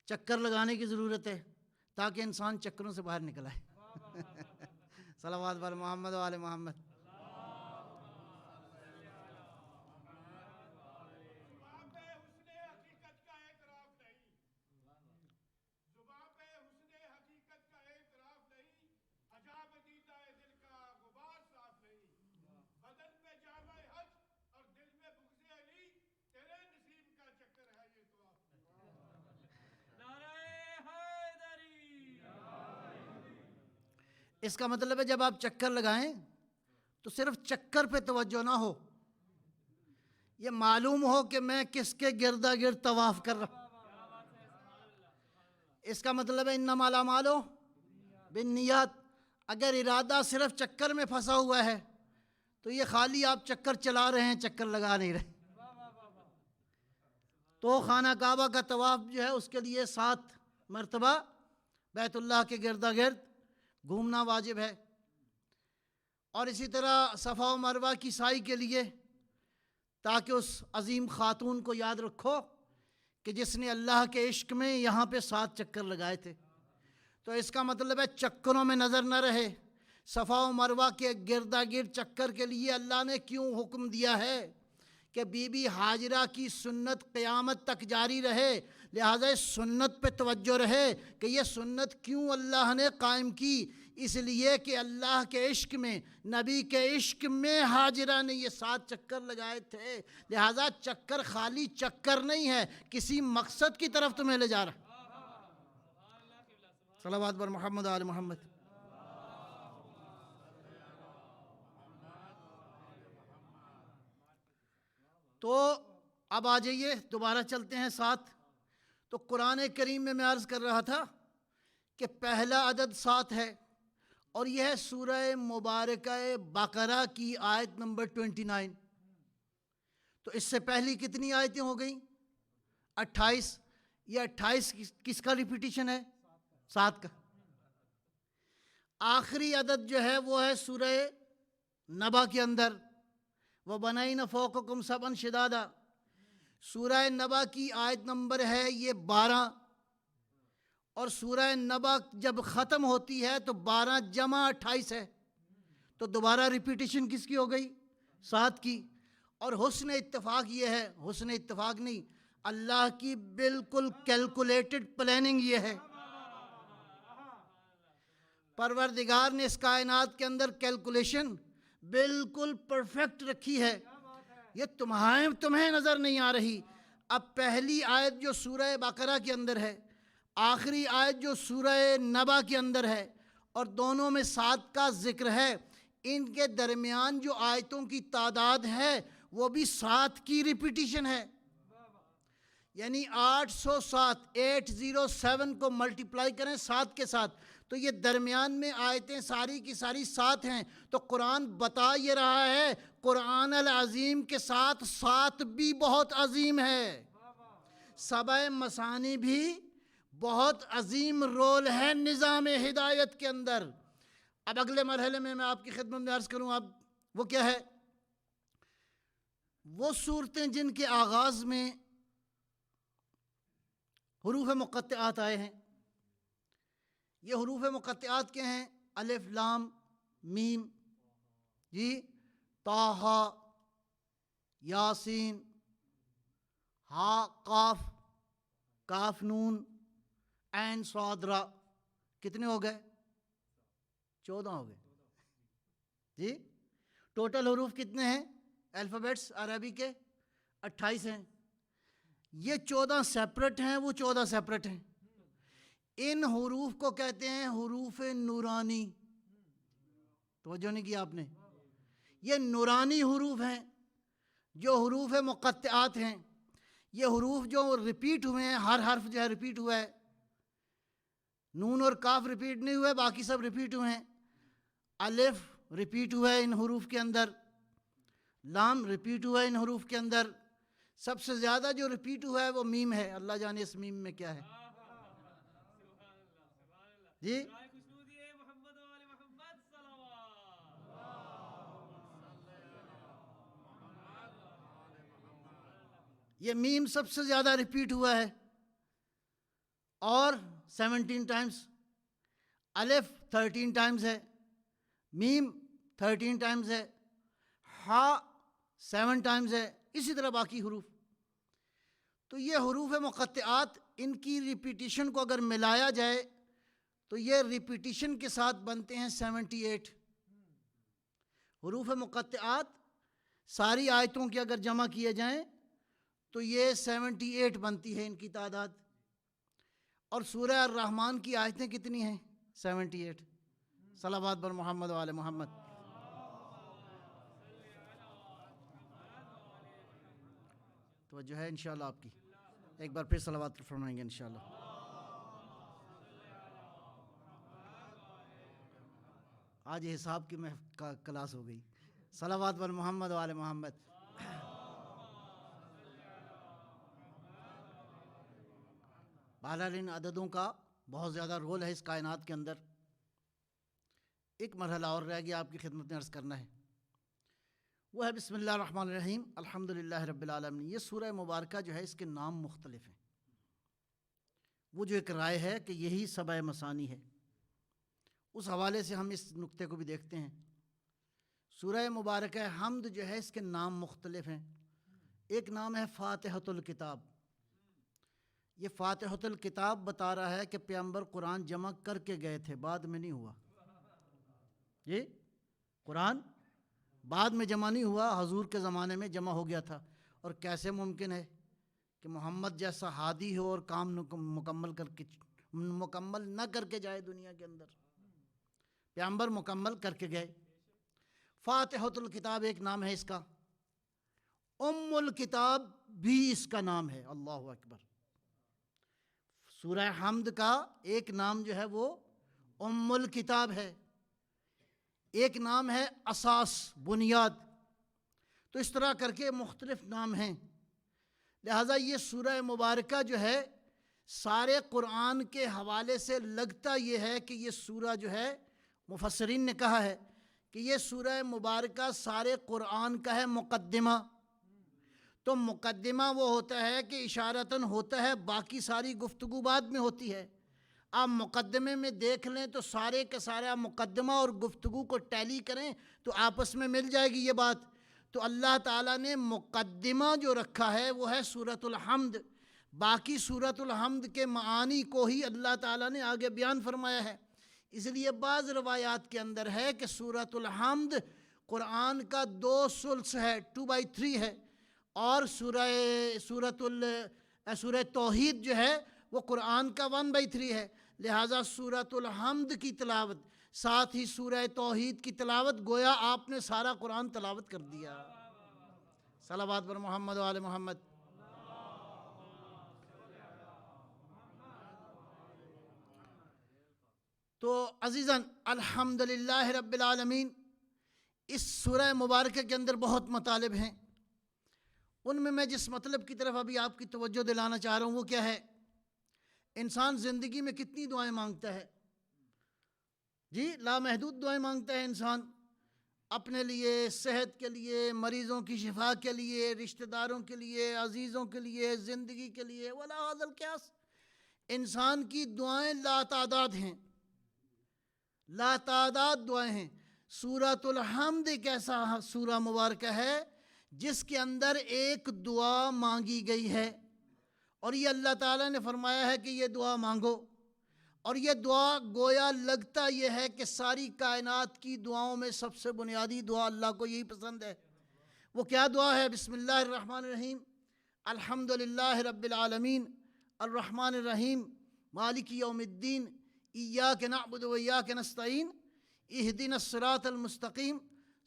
چکر لگانے کی ضرورت ہے تاکہ انسان چکروں سے باہر نکل آئے۔ صلوات بر محمد و آل محمد۔ اس کا مطلب ہے جب آپ چکر لگائیں تو صرف چکر پہ توجہ نہ ہو، یہ معلوم ہو کہ میں کس کے گردا گرد طواف کر رہا ہوں۔ اس کا مطلب ہے انما الاعمال بالنیات۔ اگر ارادہ صرف چکر میں پھنسا ہوا ہے تو یہ خالی آپ چکر چلا رہے ہیں، چکر لگا نہیں رہے۔ تو خانہ کعبہ کا طواف جو ہے اس کے لیے 7 مرتبہ بیت اللہ کے گردا گرد گھومنا واجب ہے۔ اور اسی طرح صفا و مروہ کی سعی کے لیے، تاکہ اس عظیم خاتون کو یاد رکھو کہ جس نے اللہ کے عشق میں یہاں پہ 7 چکر لگائے تھے۔ تو اس کا مطلب ہے چکروں میں نظر نہ رہے، صفا و مروہ کے گردا گرد چکر کے لیے اللہ نے کیوں حکم دیا ہے کہ بی بی ہاجرہ کی سنت قیامت تک جاری رہے؟ لہٰذا اس سنت پہ توجہ رہے کہ یہ سنت کیوں اللہ نے قائم کی؟ اس لیے کہ اللہ کے عشق میں، نبی کے عشق میں ہاجرہ نے یہ 7 چکر لگائے تھے۔ لہٰذا چکر خالی چکر نہیں ہے، کسی مقصد کی طرف تمہیں لے جا رہا۔ صلوات بر محمد آل محمد۔ تو اب آ جائیے، دوبارہ چلتے ہیں ساتھ۔ تو قرآن کریم میں عرض کر رہا تھا کہ پہلا عدد 7 ہے، اور یہ ہے سورہ مبارکہ بقرہ کی آیت نمبر 29۔ تو اس سے پہلی کتنی آیتیں ہو گئیں؟ 28۔ یہ 28 کس کا ریپیٹیشن ہے؟ 7 کا۔ آخری عدد جو ہے وہ ہے سورہ نبا کے اندر، وَبَنَيْنَ فَوْقَكُمْ سَبْعًا شِدَادًا۔ سورہ نبا کی آیت نمبر ہے یہ 12، اور سورہ نبا جب ختم ہوتی ہے تو 12 جمع 28 ہے، تو دوبارہ ریپیٹیشن کس کی ہو گئی؟ 7 کی۔ اور حسن اتفاق یہ ہے، حسن اتفاق نہیں، اللہ کی بالکل کیلکولیٹڈ پلاننگ یہ ہے۔ پروردگار نے اس کائنات کے اندر کیلکولیشن بالکل پرفیکٹ رکھی ہے، یہ تمہیں نظر نہیں آ رہی۔ اب پہلی آیت جو سورہ بقرہ کے اندر ہے، آخری آیت جو سورہ نبا کے اندر ہے، اور دونوں میں 7 کا ذکر ہے، ان کے درمیان جو آیتوں کی تعداد ہے وہ بھی 7 کی ریپیٹیشن ہے، یعنی 807، 807 کو ملٹیپلائی کریں 7 کے ساتھ، تو یہ درمیان میں آیتیں ساری کی ساری 7 ہیں۔ تو قرآن بتا یہ رہا ہے قرآن العظیم کے ساتھ 7 بھی بہت عظیم ہے، سبع مثانی بھی بہت عظیم رول ہے نظام ہدایت کے اندر۔ اب اگلے مرحلے میں آپ کی خدمت میں عرض کروں، اب وہ کیا ہے؟ وہ صورتیں جن کے آغاز میں حروف مقطعات آئے ہیں۔ یہ حروف مقطعات کے ہیں؟ الف لام میم، جی، طٰہٰ، یاسین، ہا قاف، کاف نون، عین صاد را۔ کتنے ہو گئے؟ 14 ہو گئے، جی۔ ٹوٹل حروف کتنے ہیں الفابیٹس عربی کے؟ 28 ہیں۔ یہ 14 سیپریٹ ہیں، وہ 14 سیپریٹ ہیں۔ ان حروف کو کہتے ہیں حروف نورانی۔ توجہ نہیں کیا آپ نے؟ یہ نورانی حروف ہیں، جو حروف مقطعات ہیں۔ یہ حروف جو ریپیٹ ہوئے ہیں، ہر حرف جو ہے ریپیٹ ہوا ہے، نون اور کاف ریپیٹ نہیں ہوئے، باقی سب ریپیٹ ہوئے ہیں۔ الف ریپیٹ ہوا ہے ان حروف کے اندر، لام ریپیٹ ہوا ہے ان حروف کے اندر۔ سب سے زیادہ جو ریپیٹ ہوا ہے وہ میم ہے، اللہ جانے اس میم میں کیا ہے، جی۔ یہ میم سب سے زیادہ ریپیٹ ہوا ہے، اور 17 ٹائمز۔ الف 13 ٹائمز ہے، میم 13 ٹائمز ہے، ہا 7 ٹائمز ہے، اسی طرح باقی حروف۔ تو یہ حروف مقطعات، ان کی ریپیٹیشن کو اگر ملایا جائے تو یہ ریپیٹیشن کے ساتھ بنتے ہیں 78 حروف مقطعات۔ ساری آیتوں کے اگر جمع کیے جائیں تو یہ 78 بنتی ہے ان کی تعداد۔ اور سورہ الرحمن کی آیتیں کتنی ہیں؟ 78۔ صلوات بر محمد و آل محمد۔ توجہ ہے انشاءاللہ آپ کی؟ ایک بار پھر صلوات فرمائیں گے انشاءاللہ۔ آج حساب کی کلاس ہو گئی۔ صلوات بر محمد و آل محمد۔ بہرحال ان عددوں کا بہت زیادہ رول ہے اس کائنات کے اندر۔ ایک مرحلہ اور رہ گیا آپ کی خدمت میں عرض کرنا ہے، وہ ہے بسم اللہ الرحمن الرحیم، الحمدللہ رب العالمین۔ یہ سورہ مبارکہ جو ہے اس کے نام مختلف ہیں۔ وہ جو ایک رائے ہے کہ یہی سبع مثانی ہے، اس حوالے سے ہم اس نقطے کو بھی دیکھتے ہیں۔ سورہ مبارکہ حمد جو ہے اس کے نام مختلف ہیں۔ ایک نام ہے فاتحۃ الکتاب۔ یہ فاتحۃ الکتاب بتا رہا ہے کہ پیغمبر قرآن جمع کر کے گئے تھے، بعد میں نہیں ہوا۔ یہ قرآن بعد میں جمع نہیں ہوا، حضور کے زمانے میں جمع ہو گیا تھا۔ اور کیسے ممکن ہے کہ محمد جیسا ہادی ہو اور کام مکمل نہ کر کے جائے دنیا کے اندر؟ پیغمبر مکمل کر کے گئے۔ فاتحۃ الکتاب ایک نام ہے اس کا۔ ام الکتاب بھی اس کا نام ہے۔ اللہ اکبر۔ سورہ حمد کا ایک نام جو ہے وہ ام الکتاب ہے، ایک نام ہے اساس، بنیاد۔ تو اس طرح کر کے مختلف نام ہیں۔ لہٰذا یہ سورہ مبارکہ جو ہے سارے قرآن کے حوالے سے لگتا یہ ہے کہ یہ سورہ جو ہے، مفسرین نے کہا ہے کہ یہ سورہ مبارکہ سارے قرآن کا ہے مقدمہ۔ تو مقدمہ وہ ہوتا ہے کہ اشارتاً ہوتا ہے، باقی ساری گفتگو بعد میں ہوتی ہے۔ آپ مقدمے میں دیکھ لیں تو سارے کے سارا مقدمہ اور گفتگو کو ٹیلی کریں تو آپس میں مل جائے گی یہ بات۔ تو اللہ تعالیٰ نے مقدمہ جو رکھا ہے وہ ہے سورۃ الحمد، باقی سورۃ الحمد کے معانی کو ہی اللہ تعالیٰ نے آگے بیان فرمایا ہے۔ اس لیے بعض روایات کے اندر ہے کہ سورۃ الحمد قرآن کا 2 ثلث ہے، 2/3 ہے، اور سورہ توحید جو ہے وہ قرآن کا 1/3 ہے۔ لہٰذا سورۃ الحمد کی تلاوت ساتھ ہی سورہ توحید کی تلاوت، گویا آپ نے سارا قرآن تلاوت کر دیا۔ صلوات بر محمد و آل محمد۔ تو عزیزاً الحمدللہ رب العالمین، اس سورہ مبارکہ کے اندر بہت مطالب ہیں۔ ان میں جس مطلب کی طرف ابھی آپ کی توجہ دلانا چاہ رہا ہوں وہ کیا ہے؟ انسان زندگی میں کتنی دعائیں مانگتا ہے؟ جی لامحدود دعائیں مانگتا ہے انسان، اپنے لیے، صحت کے لیے، مریضوں کی شفا کے لیے، رشتہ داروں کے لیے، عزیزوں کے لیے، زندگی کے لیے، ولا حاصل القیاس۔ انسان کی دعائیں لاتعداد ہیں، لاتعداد دعائیں ہیں۔ سورۃ الحمد ایک ایسا سورہ مبارکہ ہے جس کے اندر ایک دعا مانگی گئی ہے، اور یہ اللہ تعالیٰ نے فرمایا ہے کہ یہ دعا مانگو۔ اور یہ دعا گویا لگتا یہ ہے کہ ساری کائنات کی دعاؤں میں سب سے بنیادی دعا اللہ کو یہی پسند ہے۔ وہ کیا دعا ہے؟ بسم اللہ الرحمن الرحیم، الحمدللہ رب العالمین، الرحمن الرحیم، مالک یوم الدین، ایاک نعبد و ایاک نستعین، اہدنا الصراط المستقیم،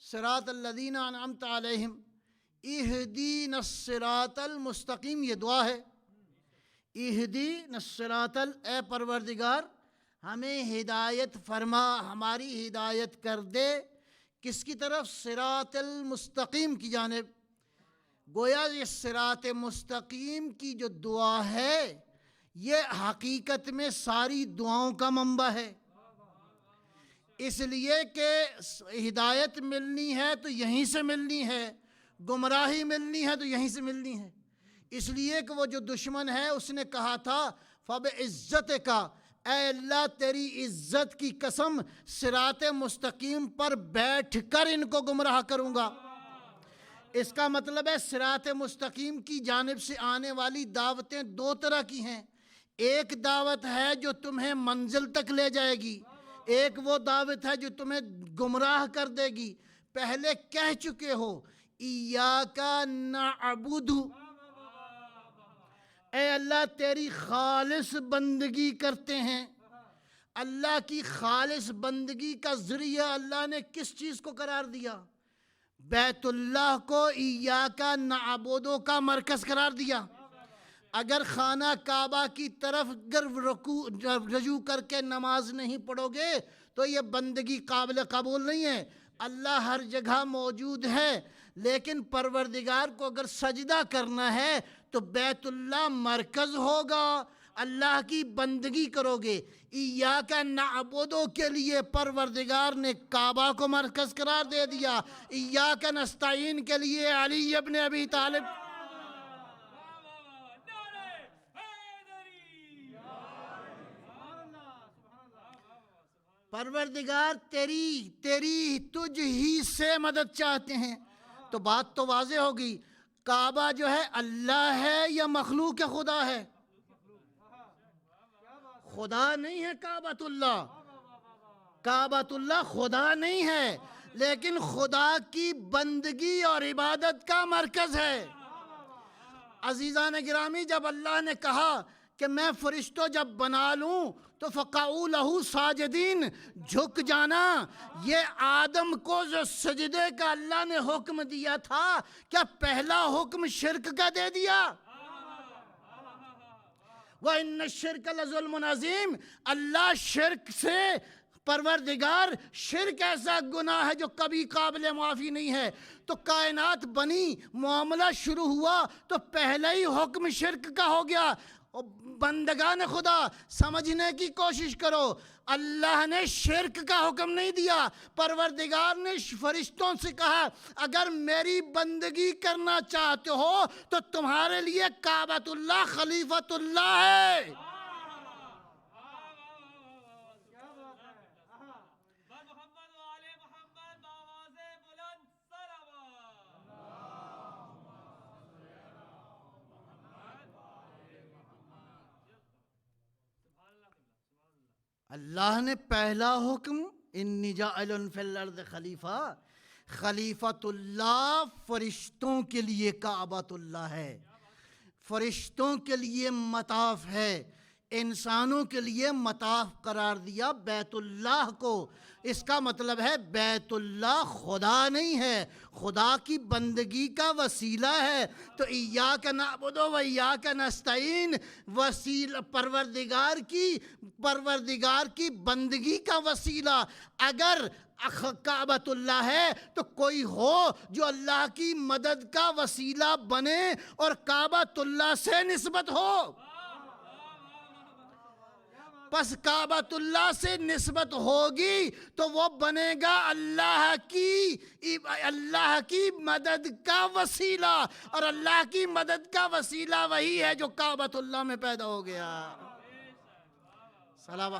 صراط الذین انعمت علیہم، اہدنا الصراط المستقیم۔ یہ دعا ہے، اہدنا الصراط، اے پروردگار ہمیں ہدایت فرما، ہماری ہدایت کر دے، کس کی طرف؟ صراط المستقیم کی جانب۔ گویا یہ صراط مستقیم کی جو دعا ہے یہ حقیقت میں ساری دعاؤں کا منبع ہے، اس لیے کہ ہدایت ملنی ہے تو یہیں سے ملنی ہے، گمراہی ملنی ہے تو یہیں سے ملنی ہے۔ اس لیے کہ وہ جو دشمن ہے اس نے کہا تھا فَبِعِزَّتِكَ، اے اللہ تیری عزت کی قسم صراط مستقیم پر بیٹھ کر ان کو گمراہ کروں گا۔ اس کا مطلب ہے صراط مستقیم کی جانب سے آنے والی دعوتیں 2 طرح کی ہیں۔ ایک دعوت ہے جو تمہیں منزل تک لے جائے گی، ایک وہ دعوت ہے جو تمہیں گمراہ کر دے گی۔ پہلے کہہ چکے ہو ایاک نعبد، اے اللہ تیری خالص بندگی کرتے ہیں۔ اللہ کی خالص بندگی کا ذریعہ اللہ نے کس چیز کو قرار دیا؟ بیت اللہ کو ایاک نعبد کا مرکز قرار دیا۔ اگر خانہ کعبہ کی طرف رجوع کر کے نماز نہیں پڑھو گے تو یہ بندگی قابل قبول نہیں ہے۔ اللہ ہر جگہ موجود ہے، لیکن پروردگار کو اگر سجدہ کرنا ہے تو بیت اللہ مرکز ہوگا، اللہ کی بندگی کرو گے۔ ایاک نعبد کے لیے پروردگار نے کعبہ کو مرکز قرار دے دیا، ایاک نستعین کے لیے علی ابن ابی طالب۔ پروردگار تیری تجھ ہی سے مدد چاہتے ہیں. تو بات تو واضح ہوگی, کعبہ جو ہے اللہ ہے یا مخلوق خدا ہے؟ خدا نہیں ہے کعبۃ اللہ. کعبۃ اللہ خدا نہیں ہے, لیکن خدا کی بندگی اور عبادت کا مرکز ہے. عزیزان گرامی, جب اللہ نے کہا کہ میں فرشتوں جب بنا لوں تو فقعوا لہ ساجدین, جھک جانا, یہ آدم کو جو سجدے کا اللہ نے حکم دیا تھا, کیا پہلا حکم شرک کا دے دیا؟ وَإِنَّ الشِّرْكَ لَظُلْمٌ عَظِيمٌ. اللہ شرک سے, پروردگار شرک ایسا گناہ ہے جو کبھی قابل معافی نہیں ہے. تو کائنات بنی, معاملہ شروع ہوا تو پہلا ہی حکم شرک کا ہو گیا. بندگان خدا سمجھنے کی کوشش کرو, اللہ نے شرک کا حکم نہیں دیا. پروردگار نے فرشتوں سے کہا اگر میری بندگی کرنا چاہتے ہو تو تمہارے لیے کعبۃ اللہ خلیفۃ اللہ ہے. محمد و آل محمد بآواز بلند صلوات. اللہ نے پہلا حکم انی جاعل فی الارض خلیفہ, خلیفۃ اللہ فرشتوں کے لیے کعبۃ اللہ ہے, فرشتوں کے لیے مطاف ہے, انسانوں کے لیے مطاف قرار دیا بیت اللہ کو. اس کا مطلب ہے بیت اللہ خدا نہیں ہے, خدا کی بندگی کا وسیلہ ہے. تو ایاک نعبد و ایاک نستعین, وسیلہ پروردگار کی بندگی کا وسیلہ. اگر کعبۃ اللہ ہے تو کوئی ہو جو اللہ کی مدد کا وسیلہ بنے اور کعبۃ اللہ سے نسبت ہو. پس کعبۃ اللہ سے نسبت ہوگی تو وہ بنے گا اللہ کی مدد کا وسیلہ, اور اللہ کی مدد کا وسیلہ وہی ہے جو کعبۃ اللہ میں پیدا ہو گیا. سلام.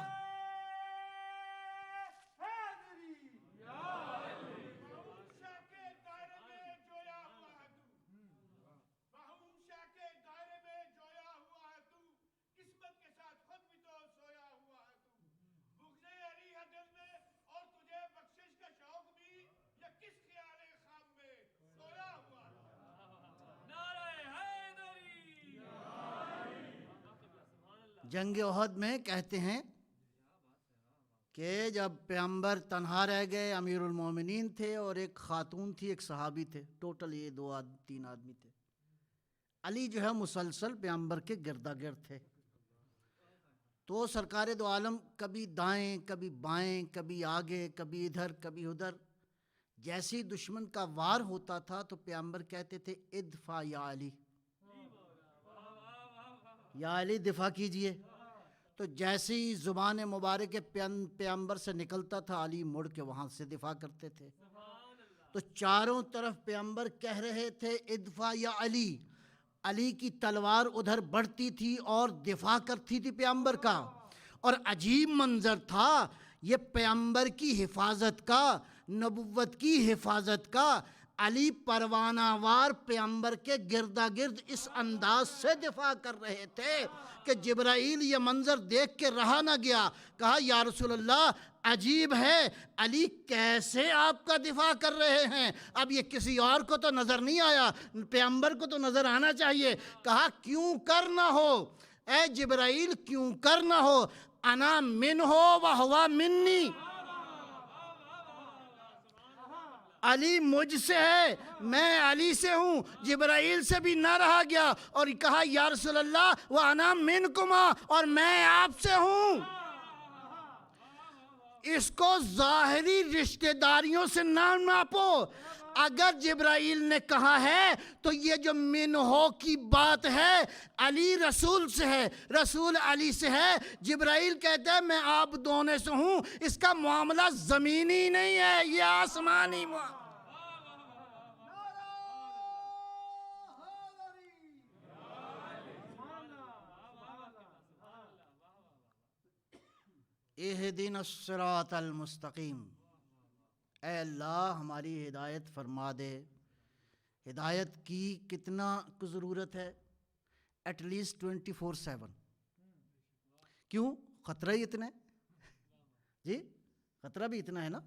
جنگ احد میں کہتے ہیں کہ جب پیغمبر تنہا رہ گئے, امیر المومنین تھے اور ایک خاتون تھی, ایک صحابی تھے, ٹوٹل یہ 3 آدمی تھے. علی جو ہے مسلسل پیغمبر کے گردا گرد تھے. تو سرکار دو عالم کبھی دائیں کبھی بائیں, کبھی آگے کبھی ادھر کبھی ادھر, جیسی دشمن کا وار ہوتا تھا تو پیغمبر کہتے تھے ادفع یا علی, یا علی دفاع کیجئے. تو جیسے ہی زبان مبارک پیغمبر سے نکلتا تھا علی مڑ کے وہاں سے دفاع کرتے تھے. تو چاروں طرف پیغمبر کہہ رہے تھے ادفع یا علی. علی کی تلوار ادھر بڑھتی تھی اور دفاع کرتی تھی پیغمبر کا. اور عجیب منظر تھا یہ پیغمبر کی حفاظت کا, نبوت کی حفاظت کا. علی پروانہ وار پیغمبر کے گردا گرد اس انداز سے دفاع کر رہے تھے کہ جبرائیل یہ منظر دیکھ کے رہا نہ گیا. کہا یا رسول اللہ عجیب ہے, علی کیسے آپ کا دفاع کر رہے ہیں؟ اب یہ کسی اور کو تو نظر نہیں آیا, پیغمبر کو تو نظر آنا چاہیے. کہا کیوں کر نہ ہو اے جبرائیل, کیوں کر نہ ہو, انا من ہو و ہوا منی. علی مجھ سے ہے, میں علی سے ہوں, جبرائیل سے بھی نہ رہا گیا. اور کہا یا رسول اللہ وَأَنَا مِنْكُمَا, اور میں آپ سے ہوں. اس کو ظاہری رشتہ داریوں سے نہ ناپو. اگر جبرائیل نے کہا ہے تو یہ جو من ہو کی بات ہے علی رسول سے ہے, رسول علی سے ہے. جبرائیل کہتا ہے میں آپ دونوں سے ہوں. اس کا معاملہ زمینی نہیں ہے, یہ آسمانی معاملہ. اہدنا الصراط المستقیم، اے اللہ ہماری ہدایت فرما دے۔ ہدایت کی کتنا کو ضرورت ہے؟ At least 24/7۔ کیوں؟ خطرہ ہی اتنا ہے جی، خطرہ بھی اتنا ہے نا۔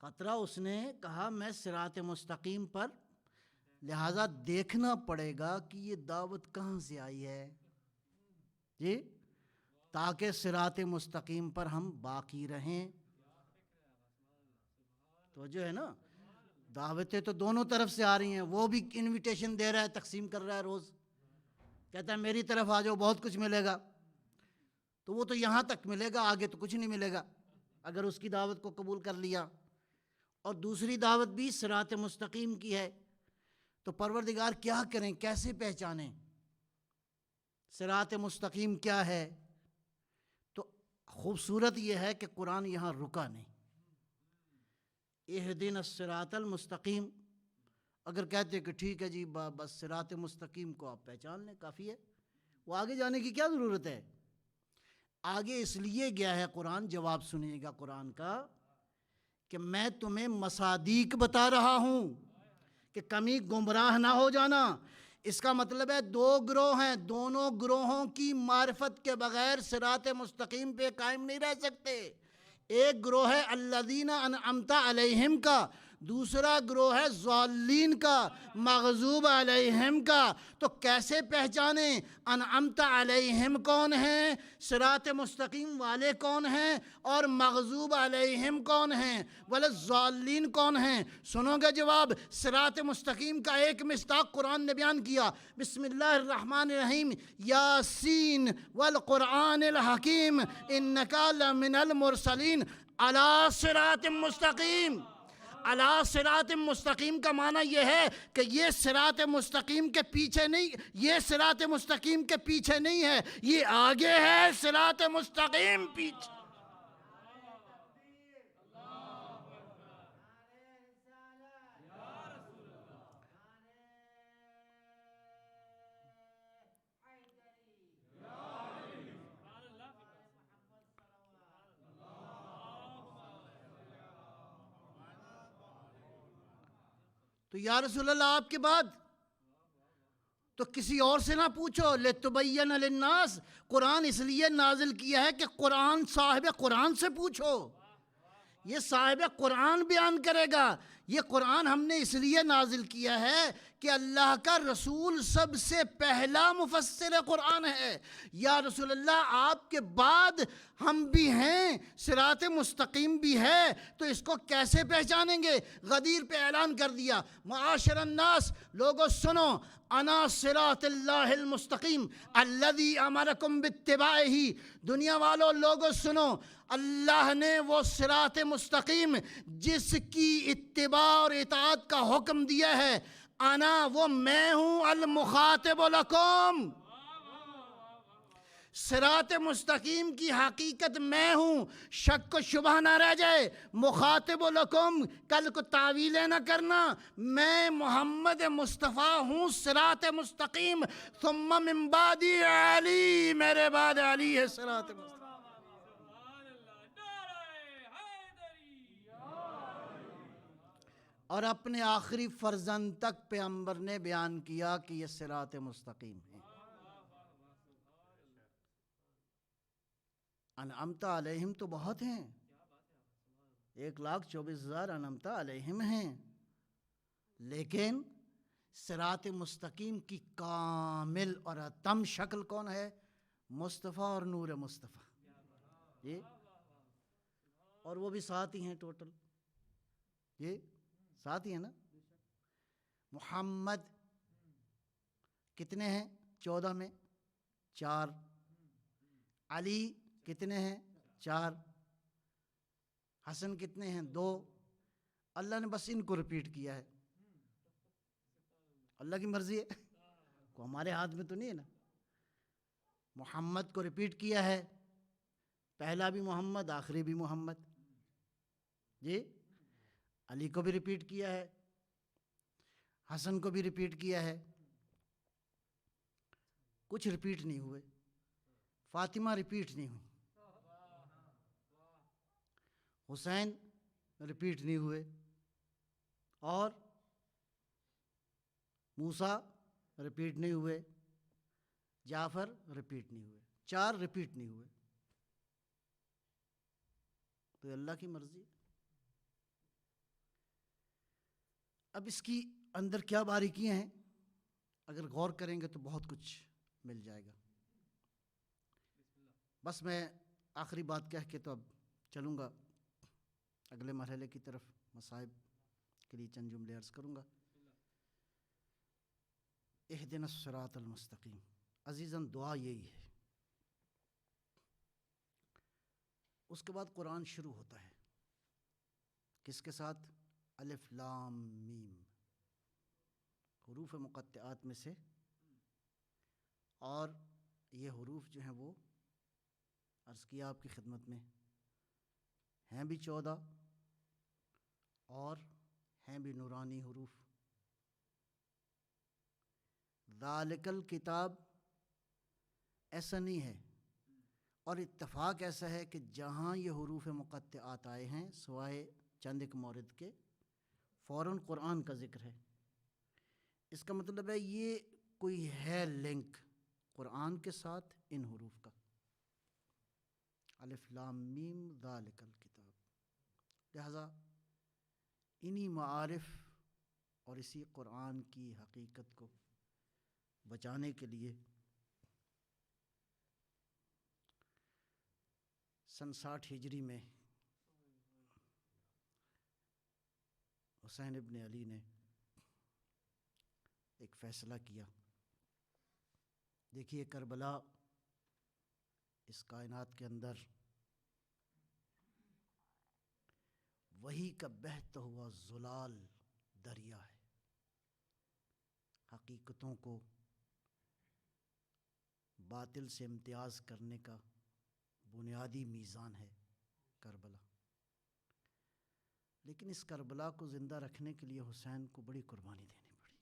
خطرہ اس نے کہا میں صراط مستقیم پر، لہٰذا دیکھنا پڑے گا کہ یہ دعوت کہاں سے آئی ہے جی، تاکہ صراط مستقیم پر ہم باقی رہیں۔ تو جو ہے نا، دعوتیں تو دونوں طرف سے آ رہی ہیں، وہ بھی انویٹیشن دے رہا ہے، تقسیم کر رہا ہے روز، کہتا ہے میری طرف آ جاؤ بہت کچھ ملے گا۔ تو وہ تو یہاں تک ملے گا، آگے تو کچھ نہیں ملے گا اگر اس کی دعوت کو قبول کر لیا۔ اور دوسری دعوت بھی صراط مستقیم کی ہے، تو پروردگار کیا کریں، کیسے پہچانیں صراط مستقیم کیا ہے؟ تو خوبصورت یہ ہے کہ قرآن یہاں رکا نہیں۔ اہدنا الصراط المستقیم، اگر کہتے کہ ٹھیک ہے جی بس صراط مستقیم کو آپ پہچان لیں کافی ہے، وہ آگے جانے کی کیا ضرورت ہے؟ آگے اس لیے گیا ہے قرآن، جواب سنیے گا قرآن کا، کہ میں تمہیں مصادیق بتا رہا ہوں کہ کمی گمراہ نہ ہو جانا۔ اس کا مطلب ہے دو گروہ ہیں، دونوں گروہوں کی معرفت کے بغیر صراط مستقیم پہ قائم نہیں رہ سکتے۔ ایک گروہ ہے الذین انعمت علیہم کا، دوسرا گروہ ہے ضالین کا، مغضوب علیہم کا۔ تو کیسے پہچانیں انعمت علیہم کون ہیں، صراط مستقیم والے کون ہیں، اور مغضوب علیہم کون ہیں، والضالین کون ہیں؟ سنو گے جواب؟ صراط مستقیم کا ایک مصداق قرآن نے بیان کیا، بسم اللہ الرحمن الرحیم، یاسین والقرآن الحکیم انک لمن المرسلین علی صراط مستقیم۔ علی صراط مستقیم کا معنی یہ ہے کہ یہ صراط مستقیم کے پیچھے نہیں، یہ صراط مستقیم کے پیچھے نہیں ہے، یہ آگے ہے، صراط مستقیم پیچھے۔ تو یا رسول اللہ آپ کے بعد تو کسی اور سے نہ پوچھو، لِتُبَيَّنَ لِلنَّاسِ، قرآن اس لیے نازل کیا ہے کہ قرآن صاحب قرآن سے پوچھو، یہ صاحب قرآن بیان کرے گا۔ یہ قرآن ہم نے اس لیے نازل کیا ہے کہ اللہ کا رسول سب سے پہلا مفسر قرآن ہے۔ یا رسول اللہ آپ کے بعد ہم بھی ہیں، صراط مستقیم بھی ہے، تو اس کو کیسے پہچانیں گے؟ غدیر پہ اعلان کر دیا، معاشر الناس، لوگوں سنو، انا صراط اللہ المستقیم الذی امرکم باتباعہ، دنیا والوں لوگوں سنو، اللہ نے وہ صراط مستقیم جس کی اتباع اور اطاعت کا حکم دیا ہے، انا وہ میں ہوں، المخاطب لکم، صراط مستقیم کی حقیقت میں ہوں، شک و شبہ نہ رہ جائے۔ مخاطب لکم، کل کو تعویلیں نہ کرنا، میں محمد مصطفیٰ ہوں صراط مستقیم، ثم من بعدی علی، میرے بعد علی ہے صراط مستقیم۔ اور اپنے آخری فرزند تک پیغمبر نے بیان کیا کہ یہ صراط مستقیم ہے۔ انعمت علیہم تو بہت ہیں، 1,24,000 انعمت علیہم ہیں، لیکن صراط مستقیم کی کامل اور اتم شکل کون ہے؟ مصطفیٰ اور نور مصطفیٰ جی، اور وہ بھی 7 ہی ہیں ٹوٹل جی، 7 ہی ہیں نا۔ محمد کتنے ہیں؟ 14 میں 4۔ علی کتنے ہیں؟ 4۔ حسن کتنے ہیں؟ 2۔ اللہ نے بس ان کو ریپیٹ کیا ہے، اللہ کی مرضی ہے، کو ہمارے ہاتھ میں تو نہیں ہے نا۔ محمد کو ریپیٹ کیا ہے، پہلا بھی محمد، آخری بھی محمد جی۔ علی کو بھی ریپیٹ کیا ہے، حسن کو بھی ریپیٹ کیا ہے، کچھ ریپیٹ نہیں ہوئے، فاطمہ ریپیٹ نہیں ہوئی حسین رپیٹ نہیں ہوئے اور موسیٰ رپیٹ نہیں ہوئے، جعفر رپیٹ نہیں ہوئے، 4 رپیٹ نہیں ہوئے. تو اللہ کی مرضی. اب اس کی اندر کیا باریکیاں ہیں، اگر غور کریں گے تو بہت کچھ مل جائے گا. بس میں آخری بات کہہ کے تو اب چلوں گا اگلے مرحلے کی طرف. مصائب کے لیے چند جملے عرض کروں گا. اہدنا الصراط المستقیم. عزیزاً دعا یہی ہے. اس کے بعد قرآن شروع ہوتا ہے کس کے ساتھ؟ الف لام میم، حروف مقطعات میں سے. اور یہ حروف جو ہیں وہ عرض کیا آپ کی خدمت میں ہیں بھی 14 اور ہیں بھی نورانی حروف. ذالک الکتاب ایسا نہیں ہے، اور اتفاق ایسا ہے کہ جہاں یہ حروف مقطعات آئے ہیں سوائے چند ایک مورد کے فوراً قرآن کا ذکر ہے. اس کا مطلب ہے یہ کوئی ہے لنک قرآن کے ساتھ ان حروف کا. الف لام میم ذالک الکتاب. لہذا انہی معارف اور اسی قرآن کی حقیقت کو بچانے کے لیے سن 60 ہجری میں حسین ابن علی نے ایک فیصلہ کیا. دیکھیے کربلا اس کائنات کے اندر وحی کا بہتا ہوا زلال دریا ہے. حقیقتوں کو باطل سے امتیاز کرنے کا بنیادی میزان ہے کربلا. لیکن اس کربلا کو زندہ رکھنے کے لیے حسین کو بڑی قربانی دینی پڑی.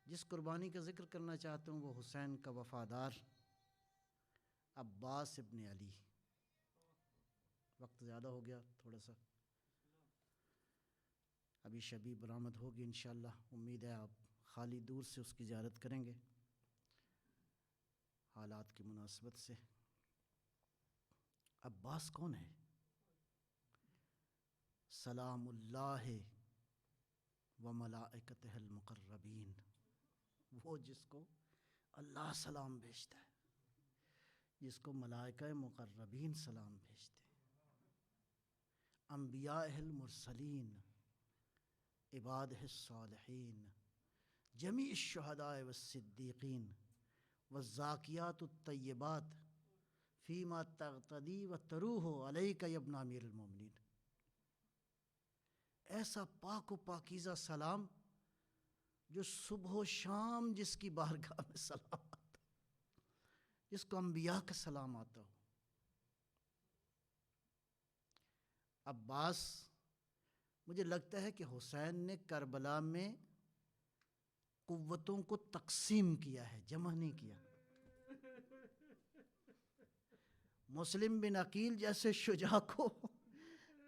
جس قربانی کا ذکر کرنا چاہتا ہوں وہ حسین کا وفادار عباس ابن علی. وقت زیادہ ہو گیا تھوڑا سا، ابھی شبی برآمد ہوگی انشاءاللہ. امید ہے آپ خالی دور سے اس کی زیارت کریں گے حالات کی مناسبت سے. عباس کون ہے؟ سلام اللہ و ملائکتہ المقربین، وہ جس کو اللہ سلام بھیجتا ہے، جس کو ملائکہ مقربین سلام بھیجتے ہیں. انبیاء المرسلین، عبادہ الصالحین، جمیع الشہداء والصدیقین والزاکیات الطیبات فیما تغتدی و تروح علیک یا ابن امیر المومنین. ایسا پاک و پاکیزہ سلام جو صبح و شام جس کی بارگاہ میں سلام آتا، جس کو انبیاء کا سلام آتا ہو. عباس، مجھے لگتا ہے کہ حسین نے کربلا میں قوتوں کو تقسیم کیا ہے، جمع نہیں کیا. مسلم بن عقیل جیسے شجاع کو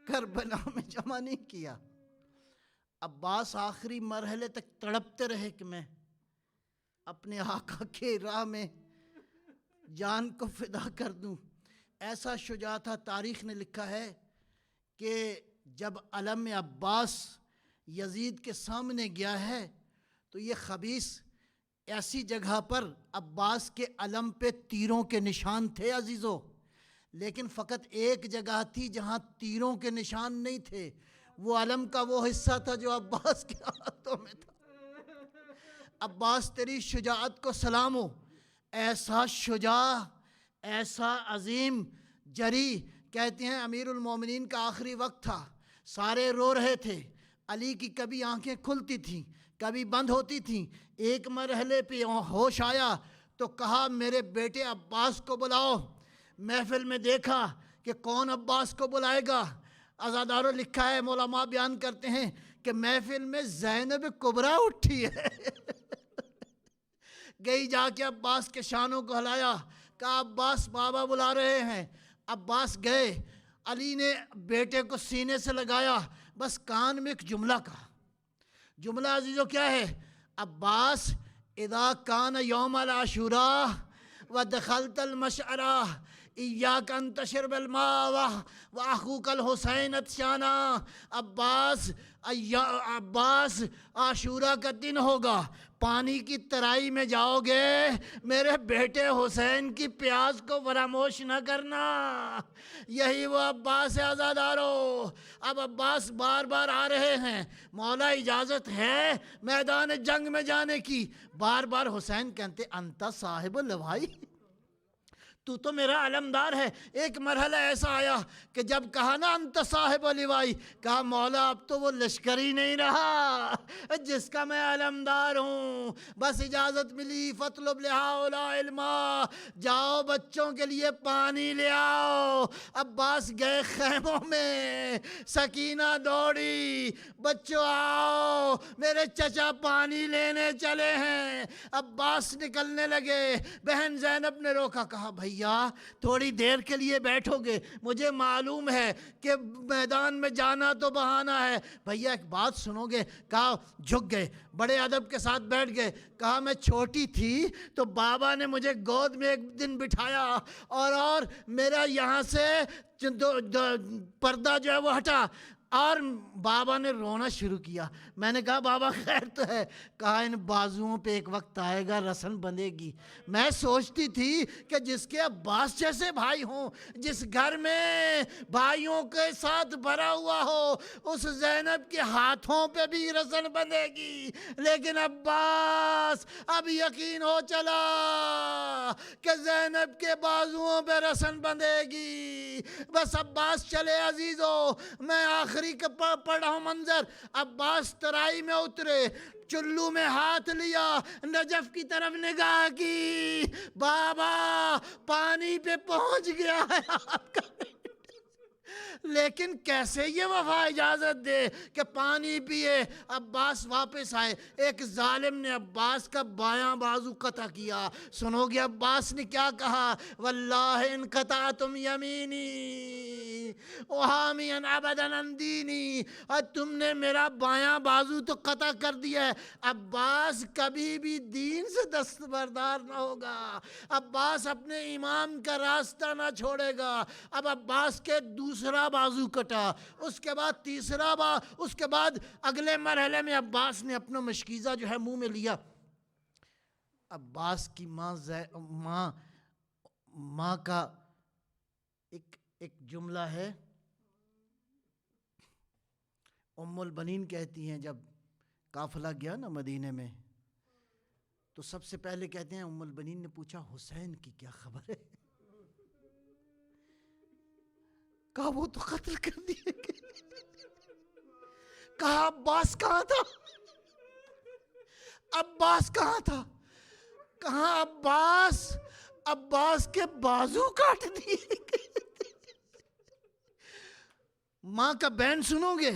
کربلا میں جمع نہیں کیا. عباس آخری مرحلے تک تڑپتے رہے کہ میں اپنے آقا کے راہ میں جان کو فدا کر دوں. ایسا شجاع تھا. تاریخ نے لکھا ہے کہ جب علم عباس یزید کے سامنے گیا ہے تو یہ خبیث ایسی جگہ پر عباس کے علم پہ تیروں کے نشان تھے عزیزو، لیکن فقط ایک جگہ تھی جہاں تیروں کے نشان نہیں تھے. وہ علم کا وہ حصہ تھا جو عباس کے ہاتھوں میں تھا. عباس تیری شجاعت کو سلام ہو. ایسا شجاع، ایسا عظیم جری. کہتے ہیں امیر المومنین کا آخری وقت تھا، سارے رو رہے تھے. علی کی کبھی آنکھیں کھلتی تھیں کبھی بند ہوتی تھیں. ایک مرحلے پہ ہوش آیا تو کہا میرے بیٹے عباس کو بلاؤ. محفل میں دیکھا کہ کون عباس کو بلائے گا. عزادارو لکھا ہے، علماء بیان کرتے ہیں کہ محفل میں زینب کبریٰ اٹھی ہے. گئی جا کے عباس کے شانوں کو ہلایا، کہا عباس بابا بلا رہے ہیں. عباس گئے. علی نے بیٹے کو سینے سے لگایا, بس کان میں ایک جملہ کہا. جملہ عزیزو کیا ہے؟ عباس اذا کان یوم العاشوراء ودخلت المشعرہ ایاک ان تشرب الماء واخوک الحسین عطشانا. عباس عاشورہ کا دن ہوگا, پانی کی ترائی میں جاؤ گے, میرے بیٹے حسین کی پیاس کو فراموش نہ کرنا. یہی وہ عباس عزادارو. اب عباس بار بار آ رہے ہیں, مولا اجازت ہے میدان جنگ میں جانے کی. بار بار حسین کہتے انت صاحب اللوائی, تو میرا علمدار ہے. ایک مرحلہ ایسا آیا کہ جب کہا نا انت صاحب لوائی, کہا مولا اب تو وہ لشکری نہیں رہا جس کا میں علمدار ہوں. بس اجازت ملی, فطلب لہؤلاء الماء, جاؤ بچوں کے لیے پانی لے آؤ. عباس گئے خیموں میں, سکینہ دوڑی, بچوں آؤ میرے چچا پانی لینے چلے ہیں. عباس نکلنے لگے. بہن زینب نے روکا, کہا بھیا تھوڑی دیر کے لیے بیٹھو گے, مجھے معلوم ہے کہ میدان میں جانا تو بہانہ ہے, بھیا ایک بات سنو گے؟ کہا جھک گئے, بڑے ادب کے ساتھ بیٹھ گئے. کہا میں چھوٹی تھی تو بابا نے مجھے گود میں ایک دن بٹھایا اور میرا یہاں سے پردہ جو ہے وہ ہٹا اور بابا نے رونا شروع کیا. میں نے کہا بابا خیر تو ہے؟ کہا ان بازوؤں پہ ایک وقت آئے گا رسن بندھے گی. میں سوچتی تھی کہ جس کے عباس جیسے بھائی ہوں, جس گھر میں بھائیوں کے ساتھ بھرا ہوا ہو, اس زینب کے ہاتھوں پہ بھی رسن بندھے گی. لیکن عباس اب یقین ہو چلا کہ زینب کے بازوؤں پہ رسن بندھے گی. بس عباس چلے عزیزو. میں آخری کا پڑھا ہوں منظر. عباس ترائی میں اترے, چلو میں ہاتھ لیا, نجف کی طرف نگاہ کی, بابا پانی پہ پہنچ گیا ہے آپ کا. لیکن کیسے یہ وفا اجازت دے کہ پانی پیے؟ عباس واپس آئے. ایک ظالم نے عباس کا بایاں بازو قطع کیا. سنو گے عباس نے کیا کہا؟ واللہ ان قطعتم یمینی وحامیا ابدا عن دینی, اور تم نے میرا بایاں بازو تو قطع کر دیا ہے. عباس کبھی بھی دین سے دستبردار نہ ہوگا. عباس اپنے امام کا راستہ نہ چھوڑے گا. اب عباس کے دوسرا بازو کٹا, اس کے بعد تیسرا اس کے بعد اگلے مرحلے میں عباس نے اپنا مشکیزہ جو ہے منہ میں لیا. عباس کی ماں کا ایک جملہ ہے, ام البنین کہتی ہیں جب قافلہ گیا نا مدینے میں تو سب سے پہلے کہتے ہیں ام البنین نے پوچھا حسین کی کیا خبر ہے؟ کہا وہ تو قتل کر دیے گئے. کہا عباس کہاں تھا؟ عباس کہاں تھا؟ کہاں عباس کے بازو کاٹ دیے گئے. ماں کا بین سنو گے,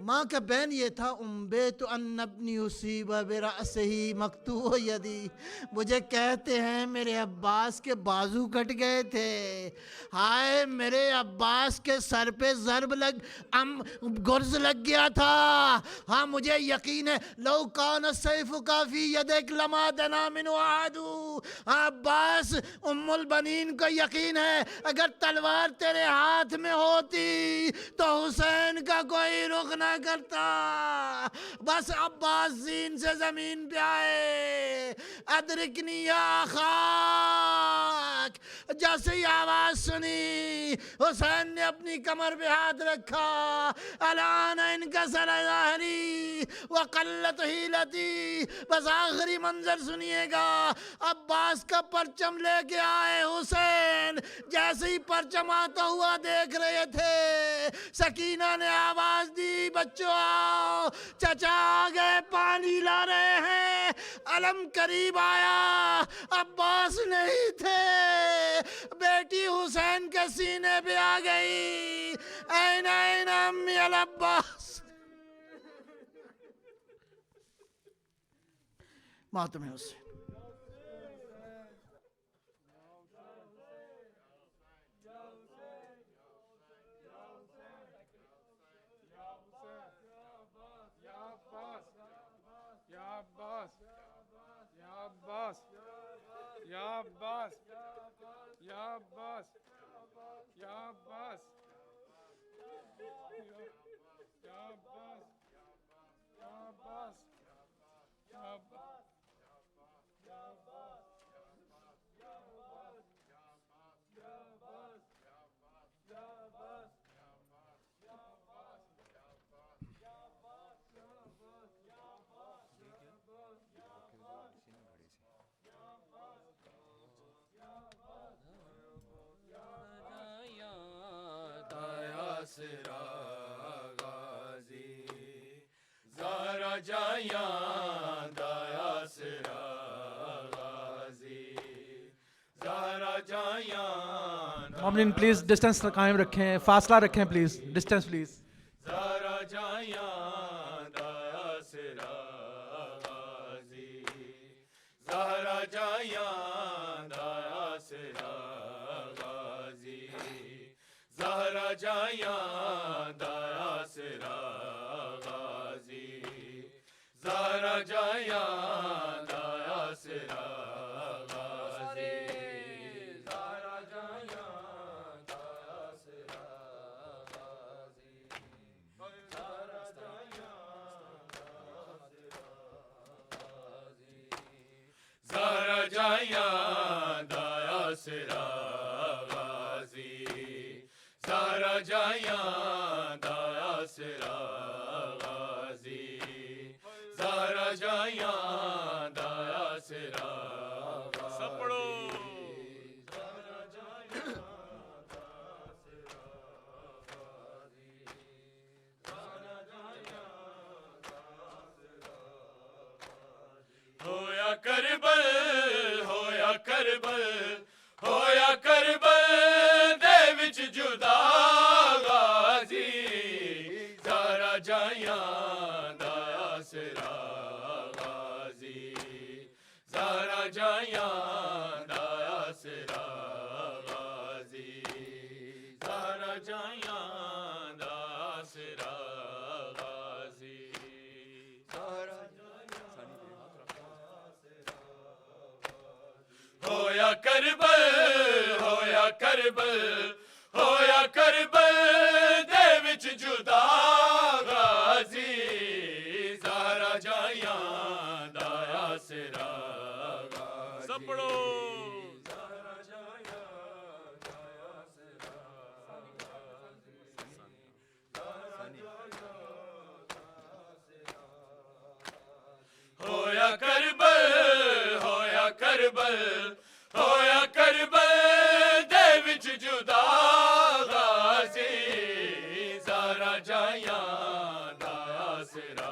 ماں کا بین یہ تھا, امبیت ان ابنی اصیب برأسہ مقطوع یدی, مجھے کہتے ہیں میرے عباس کے بازو کٹ گئے تھے. ہائے میرے عباس کے سر پہ ضرب گرز لگ گیا تھا. ہاں مجھے یقین ہے, لو کان السیف فی یدک لما دنا منہ احد. عباس ام البنین کو یقین ہے اگر تلوار تیرے ہاتھ میں ہوتی تو حسین کا کوئی رخ نہ کرتا. بس عباس زین سے زمین پہ آئے, ادرکنی یا خاک. جیسے ہی آواز سنی حسین نے اپنی کمر پہ ہاتھ رکھا. الان انکسر ظہری وقلت حیلتی. بس آخری منظر سنیے گا, عباس کا پرچم لے کے آئے حسین. جیسے ہی پرچم آتا ہوا دیکھ رہے تھے, سکینہ نے آواز دی, بچوں آؤ, چچا آ گئے, پانی لا رہے ہیں. علم قریب آیا, عباس نہیں تھے. بیٹی حسین کے سینے پہ آ گئی. این امی العباس. ماتم حسین. Abbas, Ya Abbas, Ya Abbas, Ya Abbas, Ya Abbas, Ya Abbas. Zahra جایاں دایا سرا غازی زہرا جایاں مومنین پلیز ڈسٹینس قائم رکھیں, فاصلہ رکھیں پلیز, ڈسٹینس پلیز. زہرا جایاں دایا سرا غازی زہرا جایاں دایا سرا غازی زہرا جایاں دایا سرا زہرا جایاں دایا سرا غازی زہرا جایاں دایا سرا غازی زہرا جایاں دایا سرا غازی زہرا جایاں دایا سرا غازی زہرا جایاں دایا سرا غازی زہرا جایاں دایا سرا سپڑو زہرا جایاں دایا سرا غازی زہرا جایاں دایا سرا غازی ہویا کربل ہویا کربل ہویا کربل دے وچ جدا غازی زہرا جایاں دایا سرا غازی زہرا جایاں دایا سرا غازی زہرا جایاں دایا سرا غازی زہرا ہویا کربل ہویا کربل ہویا کربل دے وچ جدا غازی زہرا جایاں دایا سرا غازی سپڑو زہرا جایاں دایا سرا غازی زہرا جایاں دایا سرا ہویا کربل ہویا کربل ہویا کربل دے وچ جدا غازی زہرا جایاں دایا سرا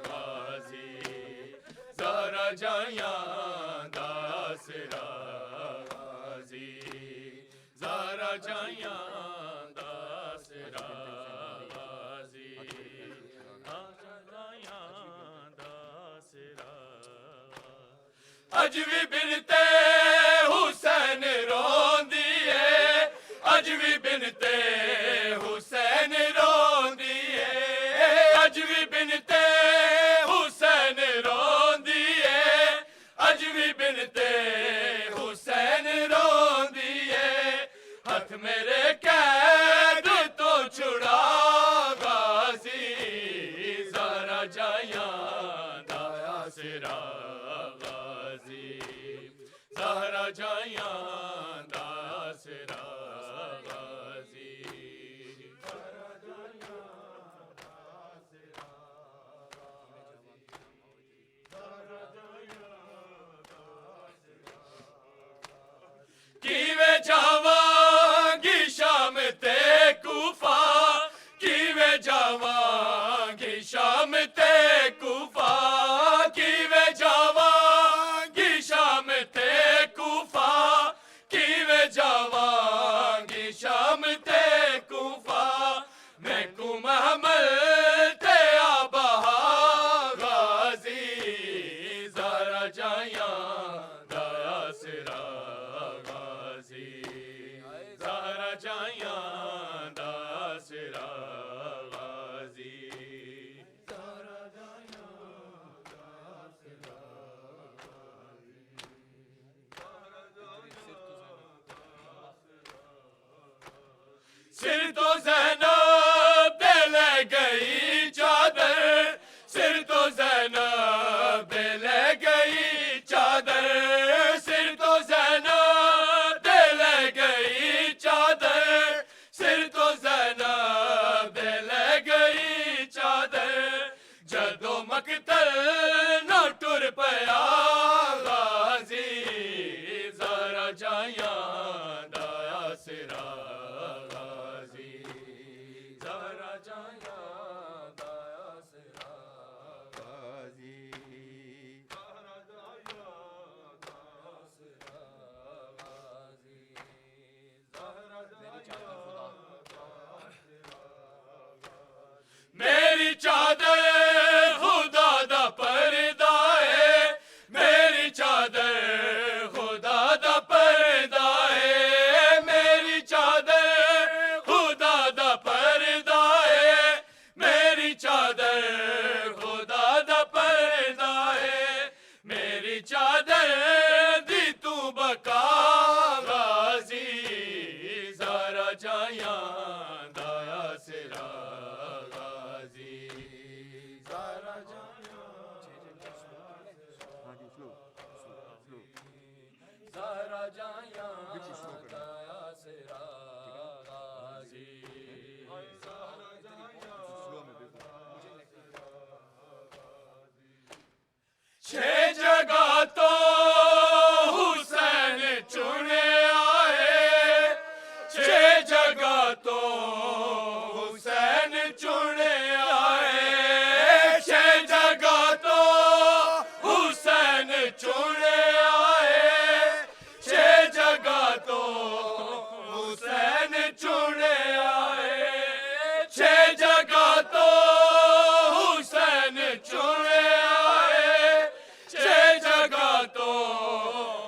غازی زہرا جایاں دایا سرا غازی زہرا جایاں دایا سرا غازی زہرا جایاں دایا سرا اج بھی بنتے حسین روندی ہے اج بھی بنتے حسین روندی ہے اج بھی بنتے حسین روندی ہے اج بھی بنتے حسین روندی ہے ہاتھ میرے قید تو چھڑا غازی زہرا جایاں دایا سرا غازی زہرا جایاں دایا سرا غازی زہرا جایاں دایا سرا غازی زہرا جایاں دایا سرا کیویں جاواں گی شام تے کوفہ کیویں جاواں گی شام تے کوفہ کیویں جاواں گی شام تے کوفہ کیویں جاواں گی شام تے کوفہ میں کو محمل تے آبہا غازی زہرا جایاں دایا سرا غازی زہرا جایاں دایا سرا غازی زہرا جایاں دایا سرا غازی زہرا چادر سر تو زینب دے لے گئی چادر سر تو زینب دے لے گئی چادر جدو مقتل نہ ٹر پیا غازی زہرا جائیاں دایا سرا غازی زہرا جائیاں دایا سرا غازی زہرا جائیاں دایا سرا غازی زہرا جائیاں میری چادر خدا دا پردہ ہے میری چادر خدا دا پردہ ہے میری چادر خدا دا پردہ ہے میری چادر خدا دا پردہ ہے میری چادر دی تو بقا غازی زہرا جائیاں دایا سرا غازی زہرا جائیاں زہرا جائیاں دایا سرا غازی زہرا جائیاں چھ جگہ تو حسین چنے آئے چھ جگہ تو حسین چنے آئے چھ جگہ تو حسین چنے آئے چھ جگہ تو حسین چنے آئے چھ جگہ تو حسین چنے آئے چھ جگہ تو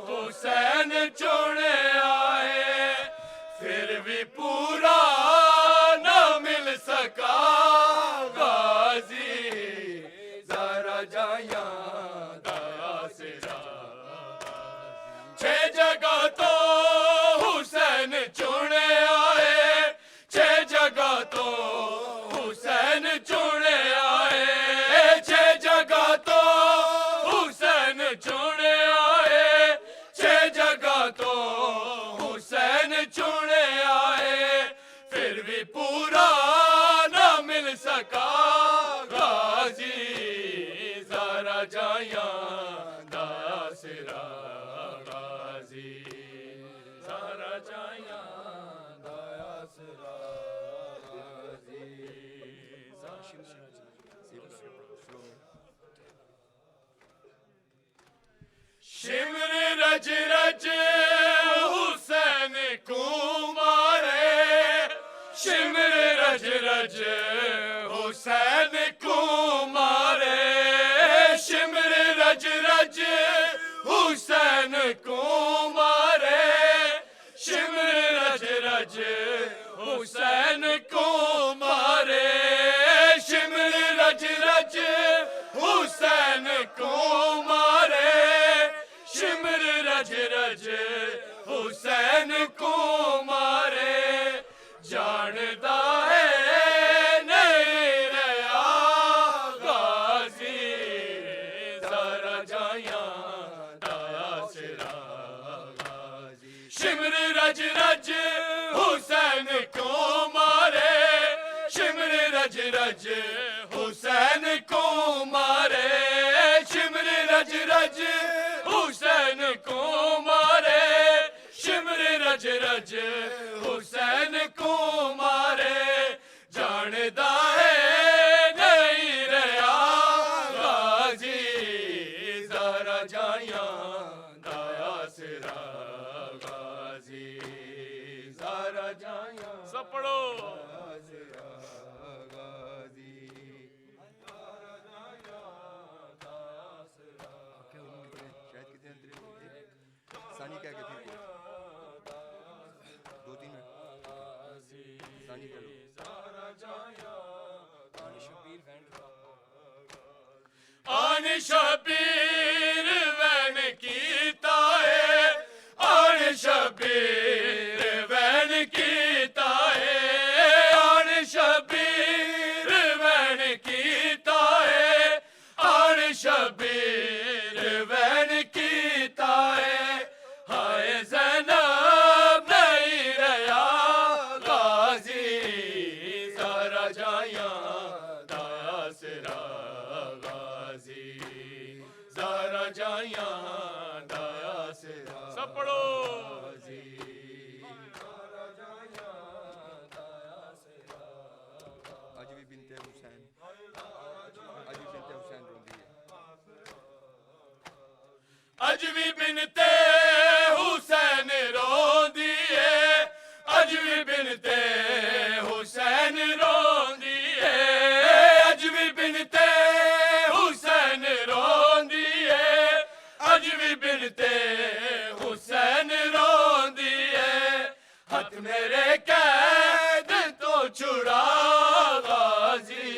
حسین چنے آئے پھر بھی پورا نہ مل سکا غازی زہرا جائیاں دایا سرا چھ جگہ تو حسین چنے آئے چھ جگہ تو حسین چنے آئے چھ جگہ تو حسین چنے آئے چھ جگہ تو حسین چنے آئے پھر بھی پورا نہ مل سکا غازی زہرا جائیاں دایا سرا غازی زہرا جائیاں دایا سرا غازی شمر رج رج حسین کو مارے شمر رج رج حسین کو مارے شمر رج رج حسین کو مارے شمر رج رج حسین کو مارے شمر رج رج حسین کو مارے شمر رج رج حسین کو مارے جاندا ہے نہیں رہا غازی زہرا جائیاں دایا سرا غازی شمر رج رج حسین کو مارے شمر رج رج حسین کو مارے شمر رج رج حسین کو مارے شمر رج رج حسین کو مارے جاندا ہے نہیں رہا غازی زہرا جائیاں دایا سرا غازی زہرا جائیاں سب پڑھو ثانی کیا کہتی ہے دو تین منٹ ثانی کہہ لو آن شبیر وین کیتا ہے آن شبیر وین کیتا ہے دایا سرا سب پڑھو اج بھی بنت حسین روندی ہے اج بھی بنتے حسین روندی ہے اج بھی بنتے حسین روندی ہے اج بھی بنتے حسین روندی ہے اج بھی بنتے حسین روندی ہے ہاتھ میرے قید تو چھڑا غازی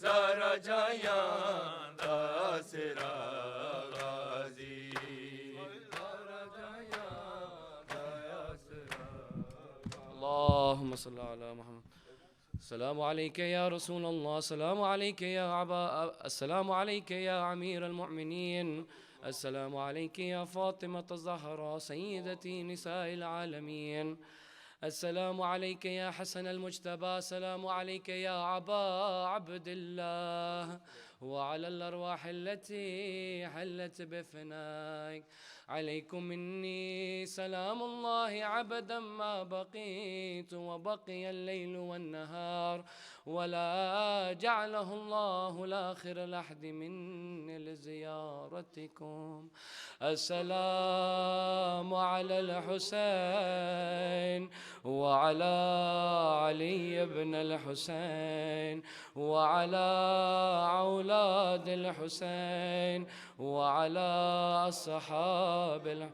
ذرا جایاں دا سرا غازی ذرا جایاں دا سرا اللهم صل على محمد السلام عليك يا رسول الله السلام عليك السلام عليك يا أمير المؤمنين السلام عليك يا فاطمة الزهراء سيدتي نساء العالمين السلام عليك يا حسن المجتبى السلام عليك يا أبا عبد الله وعلى الأرواح التي حلت بفنائك عليكم مني سلام الله عبدا ما بقيت وبقي الليل والنهار ولا جعله الله الآخر لحد من لزيارتكم السلام على الحسين وعلى علي بن الحسين وعلى أولاد الحسين وعلى الصحابة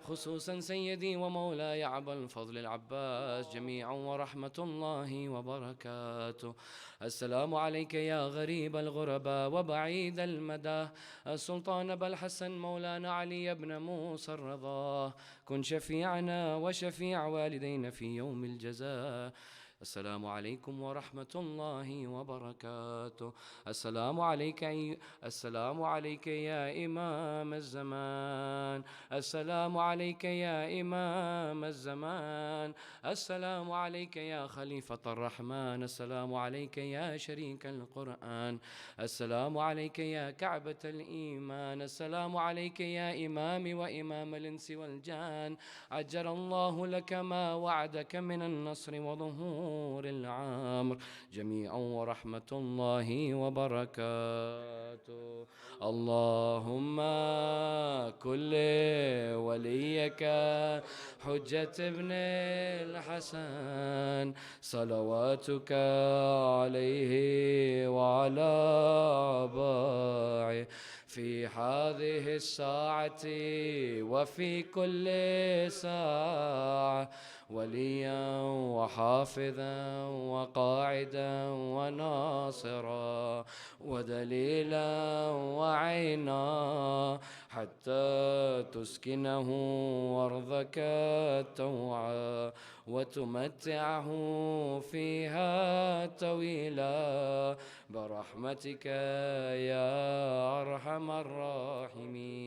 خصوصا سيدي ومولاي أبا الفضل العباس جميعا ورحمة الله وبركاته السلام عليك يا غريب الغرباء وبعيد المدى السلطان أبا الحسن مولانا علي بن موسى الرضا كن شفيعنا وشفيع والدينا في يوم الجزاء السلام عليكم ورحمة الله وبركاته السلام عليك يا إمام الزمان السلام عليك يا إمام الزمان السلام عليك يا خليفة الرحمن السلام عليك يا شريك القرآن السلام عليك يا كعبة الإيمان السلام عليك يا إمامي وإمام الإنس والجان عجل الله لك ما وعدك من النصر وظهور العامر جميعا ورحمة الله وبركاته اللهم كل وليك حجة ابن الحسن صلواتك عليه وعلى آبائه في هذه الساعة وفي كل ساعة وليا وحافظا وقاعدا وناصرا ودليلا وعينا حتى تسكنه أرضك توعا وتمتعه فيها طويلا برحمتك يا أرحم الراحمين.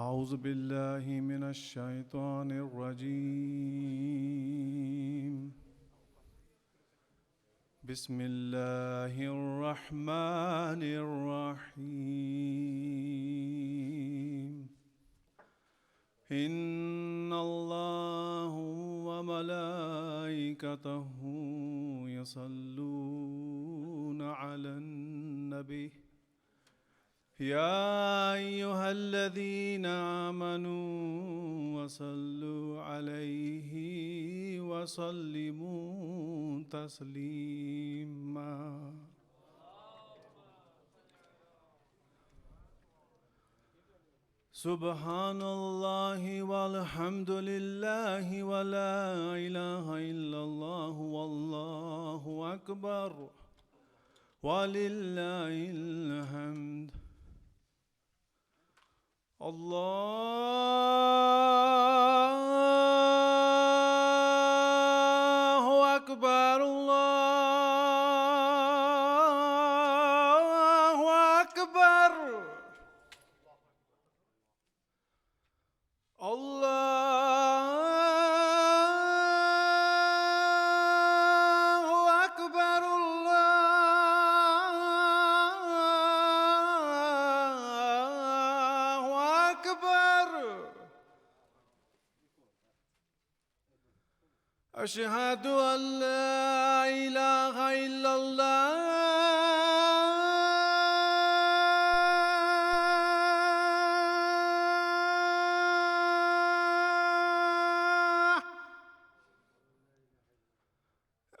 أعوذ بالله من الشيطان الرجيم بسم الله الرحمن الرحيم إن الله وملائكته يصلون على النبي يا أيها الذين آمنوا وصلوا عليه وسلموا تسليما سبحان الله والحمد لله ولا إله إلا الله والله أكبر ولله الحمد الله أكبر الله أكبر الله أكبر الله أكبر أشهد أن لا إله إلا الله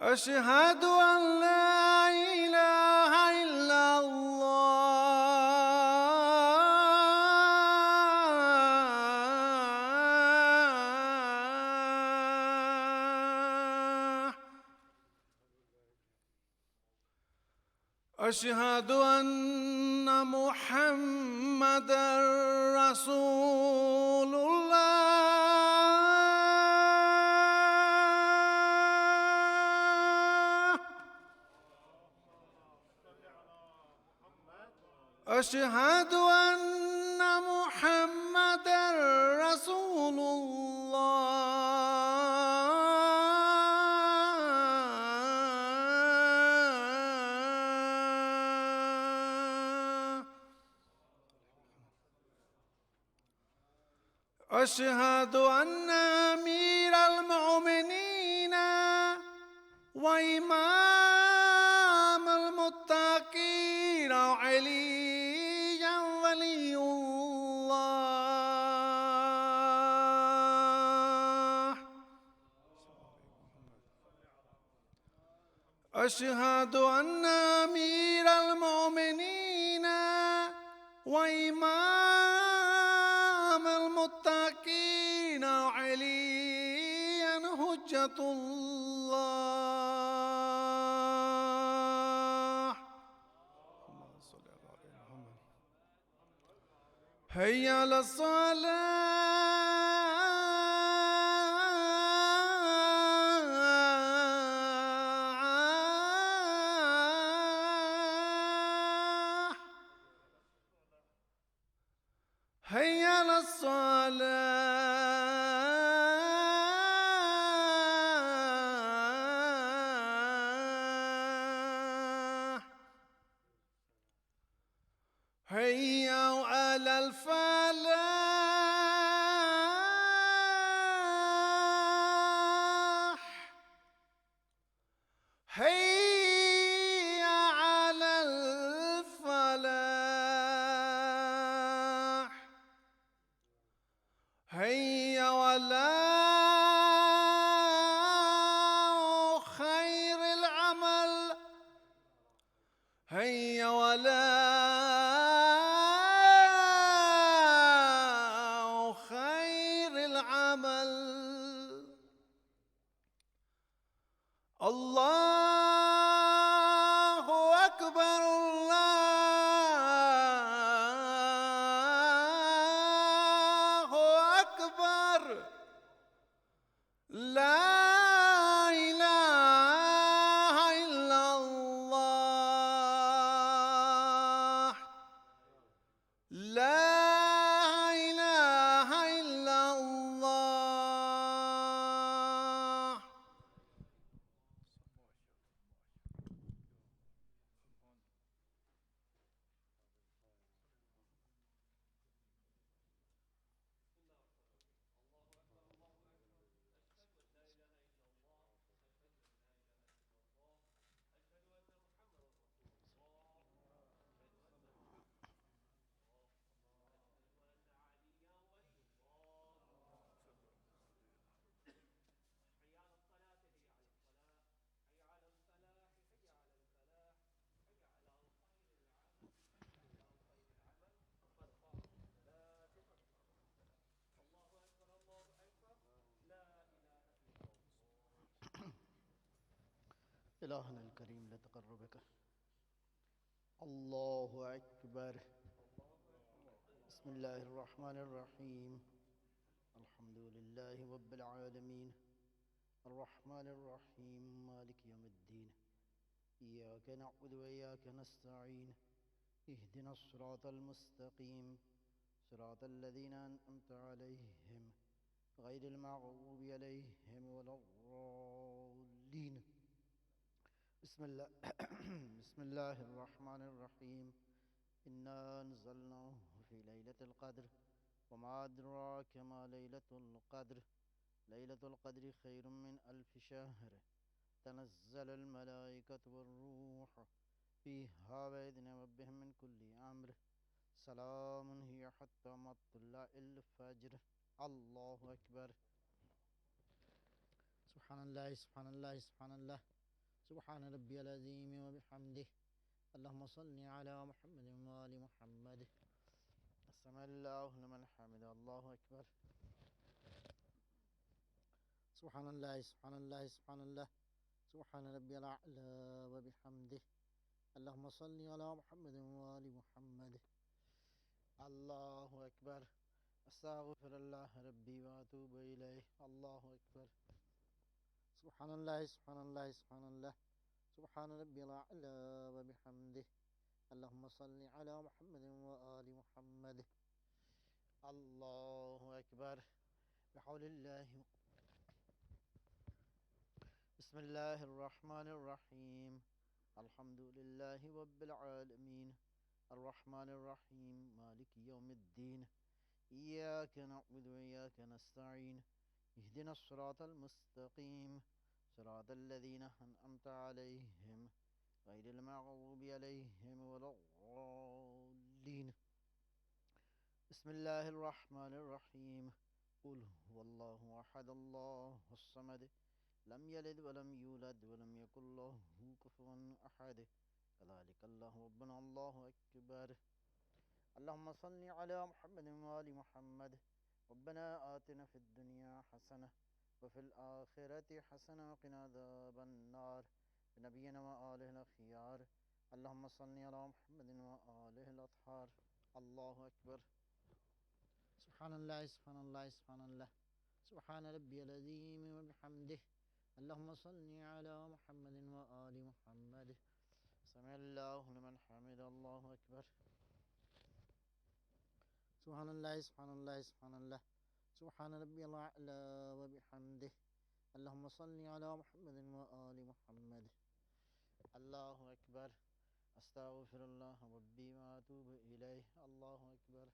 أشهد أن لا إله إلا الله أشهد أن محمدا رسول الله أشهد أن محمدا رسول الله أشهد أن أمير المؤمنين وإمام المتقين عليا ولي الله أشهد أن أمير المؤمنين وإمام المتقين عليا حجة الله هيا على الصلاة هيا على الصلاة هيا على الفلاح هيا على الفلاح هيا ولا خير العمل هيا ولا خير العمل الله أكبر الله أكبر لا إله إلا الله لا إله إلا الله إلهنا الكريم لتقربك الله أكبر بسم الله الرحمن الرحيم الحمد لله رب العالمين الرحمن الرحيم مالك يوم الدين إياك نعبد وإياك نستعين اهدنا الصراط المستقيم صراط الذين أنعمت عليهم غير المغضوب عليهم ولا الضالين بسم الله الرحمن الرحيم إنا أنزلناه في ليلة القدر وما أدراك ما ليلة القدر ليلة القدر خير من 1000 شهر تنزل الملائكة والروح فيها بإذن ربهم من كل أمر سلام هي حتى مطلع الفجر الله أكبر سبحان الله سبحان الله سبحان الله سبحان ربي العظيم وبحمده اللهم صل على محمد وآل محمد سمع الله لمن حمد الله أكبر سبحان الله سبحان الله سبحان الله سبحان ربي الأعلى وبحمده اللهم صل على محمد وآل محمد الله أكبر أستغفر الله ربي وأتوب إليه الله أكبر سبحان الله سبحان الله سبحان الله سبحان ربي الأعلى وبحمده اللهم صل على محمد وآل محمد الله أكبر بحول الله بسم الله الرحمن الرحيم الحمد لله رب العالمين الرحمن الرحيم مالك يوم الدين إياك نعبد وإياك نستعين اهدنا الصراط المستقيم صراط الذين أنعمت عليهم غير المغضوب عليهم ولا الضالين بسم الله الرحمن الرحيم قل هو الله أحد الله الصمد لم يلد ولم يولد ولم يكن له كفوا أحد كذلك الله ربنا الله أكبر اللهم صل على محمد وآل محمد ربنا آتنا في الدنيا حسنة وفي الآخرة حسنة وقنا عذاب النار بنبينا وآله الأخيار اللهم صل على محمد وآله الأطهار الله أكبر سبحان الله سبحان الله سبحان الله سبحان ربي العظيم وبحمده اللهم صل على محمد وآل محمد سمع الله لمن حمد الله أكبر سبحان الله سبحان الله سبحان الله سبحان ربي الأعلى وبحمده اللهم صل على محمد وآل محمد الله أكبر أستغفر الله ربي وأتوب إليه الله أكبر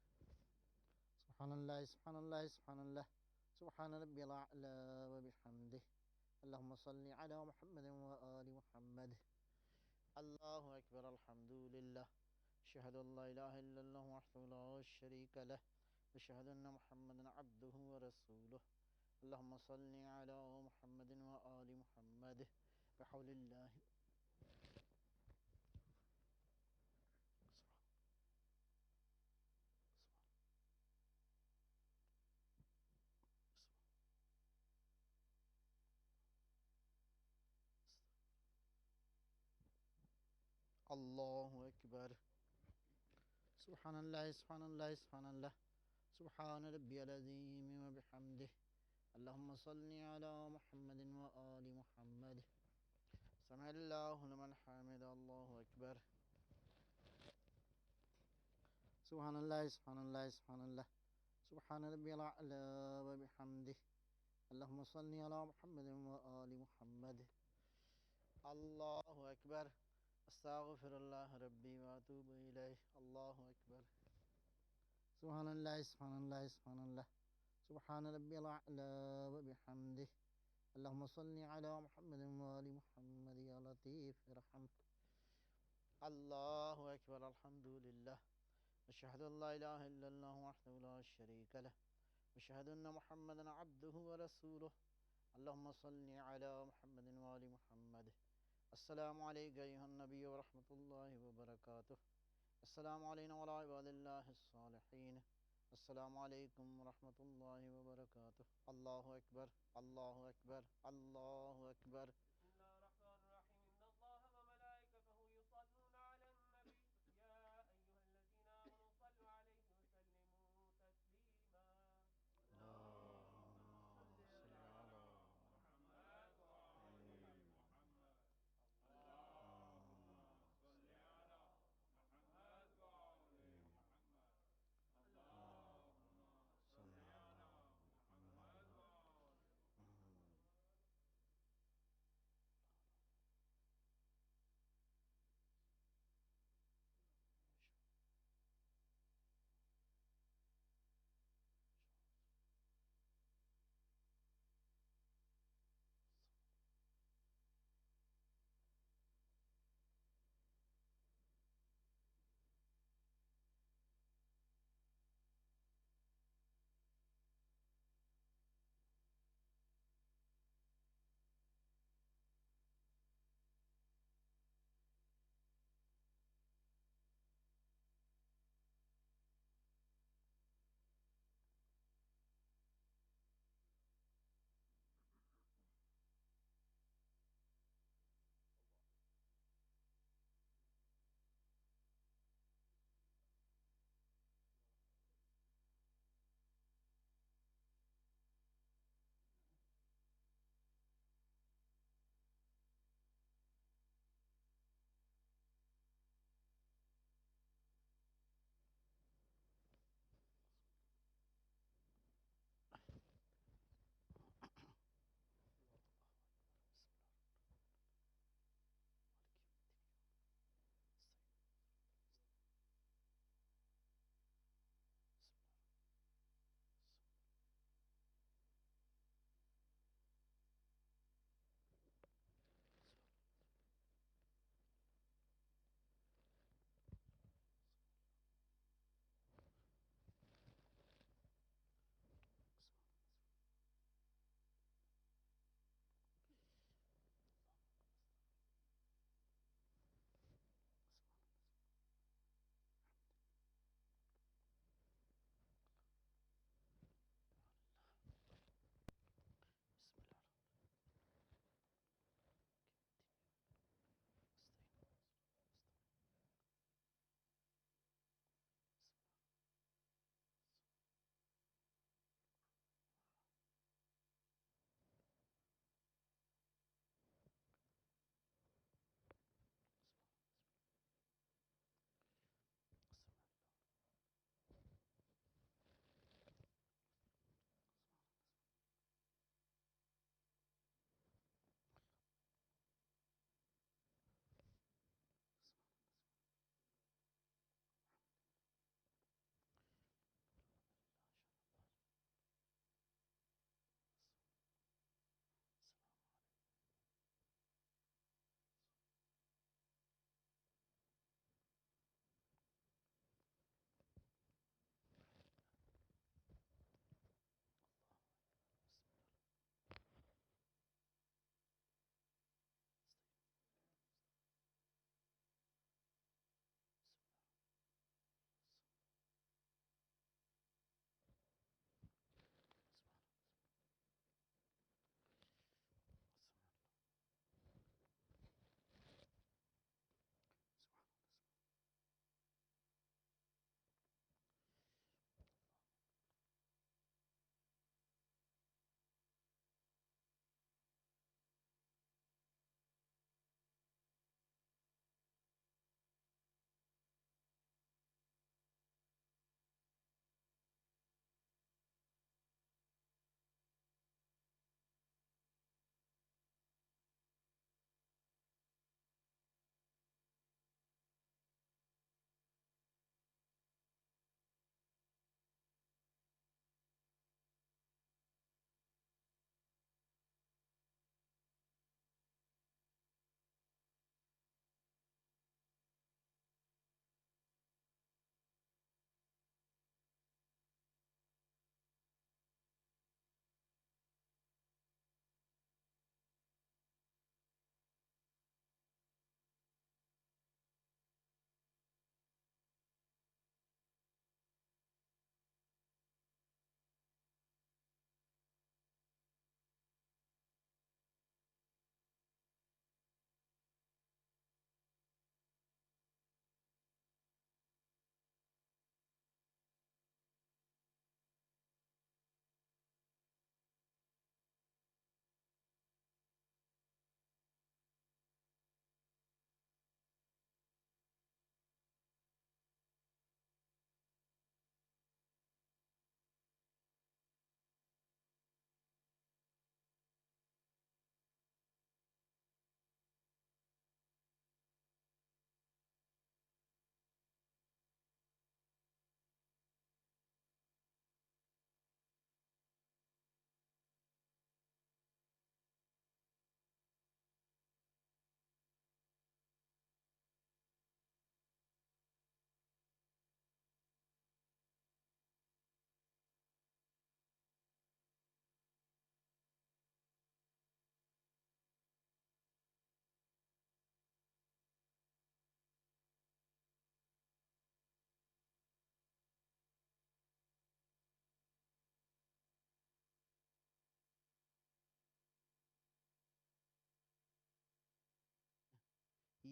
سبحان الله سبحان الله سبحان الله سبحان ربي الأعلى وبحمده اللهم صل على محمد وآل محمد الله أكبر الحمد لله أشهد أن لا إله إلا الله وحده لا شريك له أشهد أن محمدا عبده ورسوله اللهم صل على محمد وآل محمد بحول الله الله أكبر سبحان الله سبحان الله سبحان الله سبحان ربي العظيم وبحمده اللهم صل على محمد وآل محمد سمع الله لمن حمد الله أكبر سبحان الله سبحان الله سبحان الله سبحان ربي الأعلى وبحمده اللهم صل على محمد وآل محمد الله أكبر أستغفر الله ربي وأتوب إليه الله أكبر سبحان الله سبحان الله سبحان الله سبحان ربي الأعلى وبحمده اللهم صل على محمد وآل محمد يا لطيف ارحم الله أكبر الحمد لله أشهد أن لا إله إلا الله وحده لا شريك له أشهد أن محمدا عبده ورسوله اللهم صل على محمد وآل محمد السلام عليك أيها النبي ورحمة الله وبركاته السلام علينا وعلى عباد الله الصالحين السلام عليكم ورحمة الله وبركاته الله أكبر الله أكبر الله أكبر بسم الله الرحمن الرحيم إن الله وملائكته يصلون على النبي يا أيها الذين آمنوا صلوا عليه وسلموا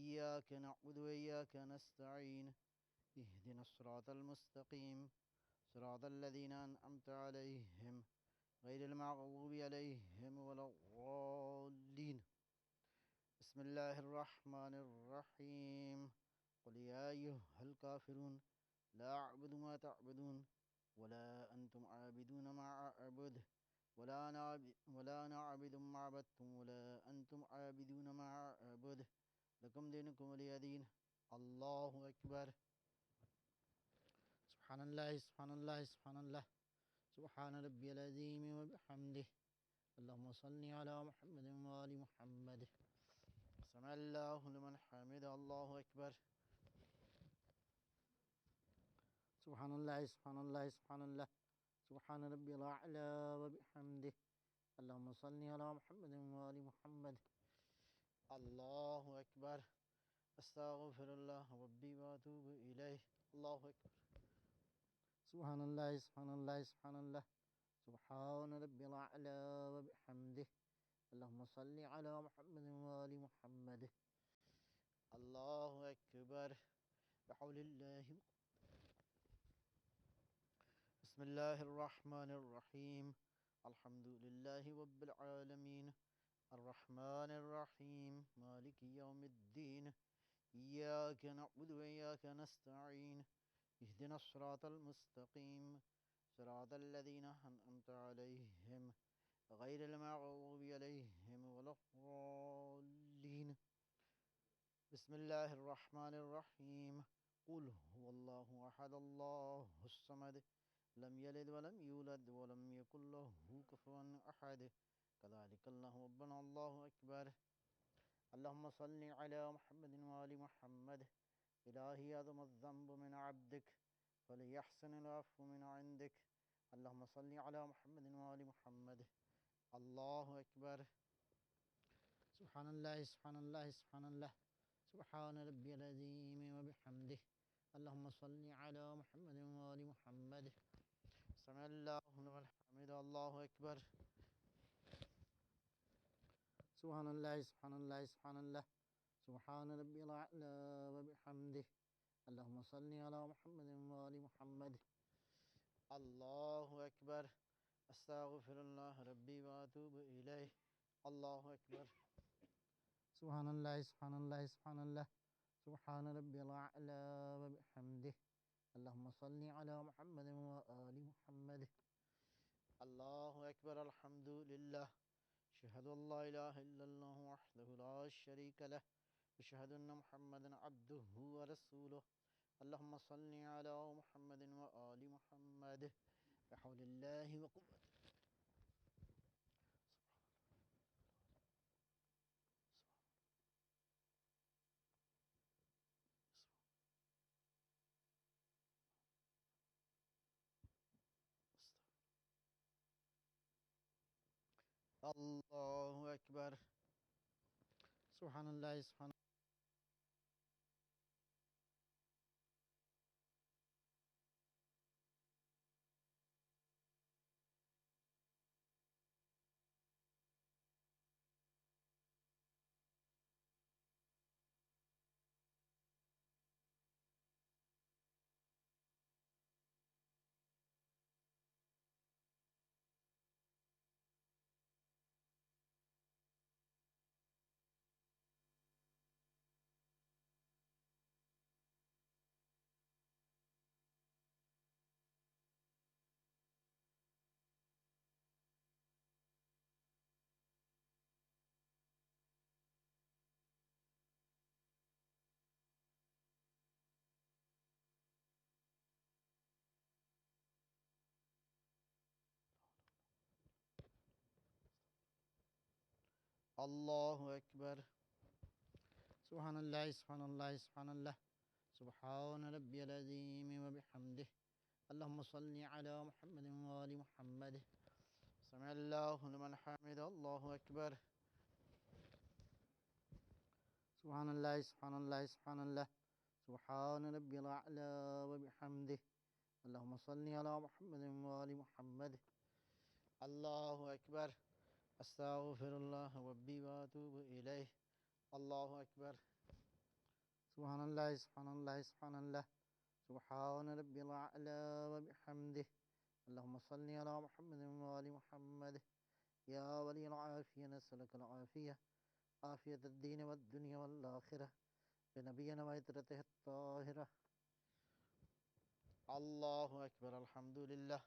إياك نعبد وإياك نستعين اهدنا الصراط المستقيم صراط الذين أنعمت عليهم غير المغضوب عليهم ولا الضالين. بسم الله الرحمن الرحيم. قل يا أيها الكافرون لا أعبد ما تعبدون ولا أنتم عابدون ما أعبد ولا أنا عابد ما عبدتم ولا أنتم عابدون ما أعبد لكم دينكم ولي دين. الله أكبر. سبحان الله سبحان الله سبحان الله سبحان ربي العظيم وبحمده. اللهم صل على محمد وآل محمد. سمع الله لمن حمد. الله أكبر. سبحان الله سبحان الله سبحان الله سبحان ربي الأعلى وبحمده. اللهم صل على محمد وآل محمد. الله أكبر. أستغفر الله ربي وأتوب إليه. الله أكبر. سبحان الله سبحان الله سبحان الله سبحان ربي الأعلى وبحمده. اللهم صل على محمد وآل محمد. الله أكبر. بحول الله. بسم الله الرحمن الرحيم. الحمد لله رب العالمين الرحمن الرحيم مالك يوم الدين إياك نعبد وإياك نستعين اهدنا الصراط المستقيم صراط الذين أنعمت عليهم غير المغضوب عليهم ولا الضالين. بسم الله الرحمن الرحيم. قل هو الله أحد الله الصمد لم يلد ولم يولد ولم يكن له كفوا أحد كذلك الله ربنا. الله أكبر. اللهم صل على محمد وآل محمد. إلهي عظم الذنب من عبدك فليحسن العفو من عندك. اللهم صل على محمد وآل محمد. الله أكبر. سبحان الله سبحان الله سبحان الله سبحان ربي العظيم وبحمده. اللهم صل على محمد وآل محمد. سمع الله لمن حمده. الله أكبر. سبحان الله سبحان الله سبحان الله سبحان ربي الأعلى وبحمده. اللهم صل على محمد وآل محمد. الله أكبر. أستغفر الله ربي وأتوب إليه. الله أكبر. سبحان الله سبحان الله سبحان الله سبحان ربي الأعلى وبحمده. اللهم صل على محمد وآل محمد. الله أكبر. الحمد لله. أشهد أن لا إله إلا الله وحده لا شريك له أشهد أن محمدا عبده ورسوله. اللهم صل على محمد وآل محمد بحول الله وقوته. الله أكبر. سبحان الله سبحان الله أكبر. سبحان الله سبحان الله سبحان الله سبحان ربي العظيم وبحمده. اللهم صل على محمد وآل محمد. سمع الله لمن حمده. الله أكبر. سبحان الله سبحان الله سبحان الله سبحان ربي الأعلى وبحمده. اللهم صل على محمد وآل محمد. الله أكبر. أستغفر الله ربي وأتوب إليه. الله أكبر. سبحان اللہ سبحان اللہ سبحان اللہ سبحان ربی الاعلی وبحمدہ اللہم صلی علی محمد وآل محمد یا ولی العافیہ نسألک العافیہ عافیت الدین والدنیا والآخرہ بنبینا وعطرتہ الطاہرہ. اللہ اکبر الحمدللہ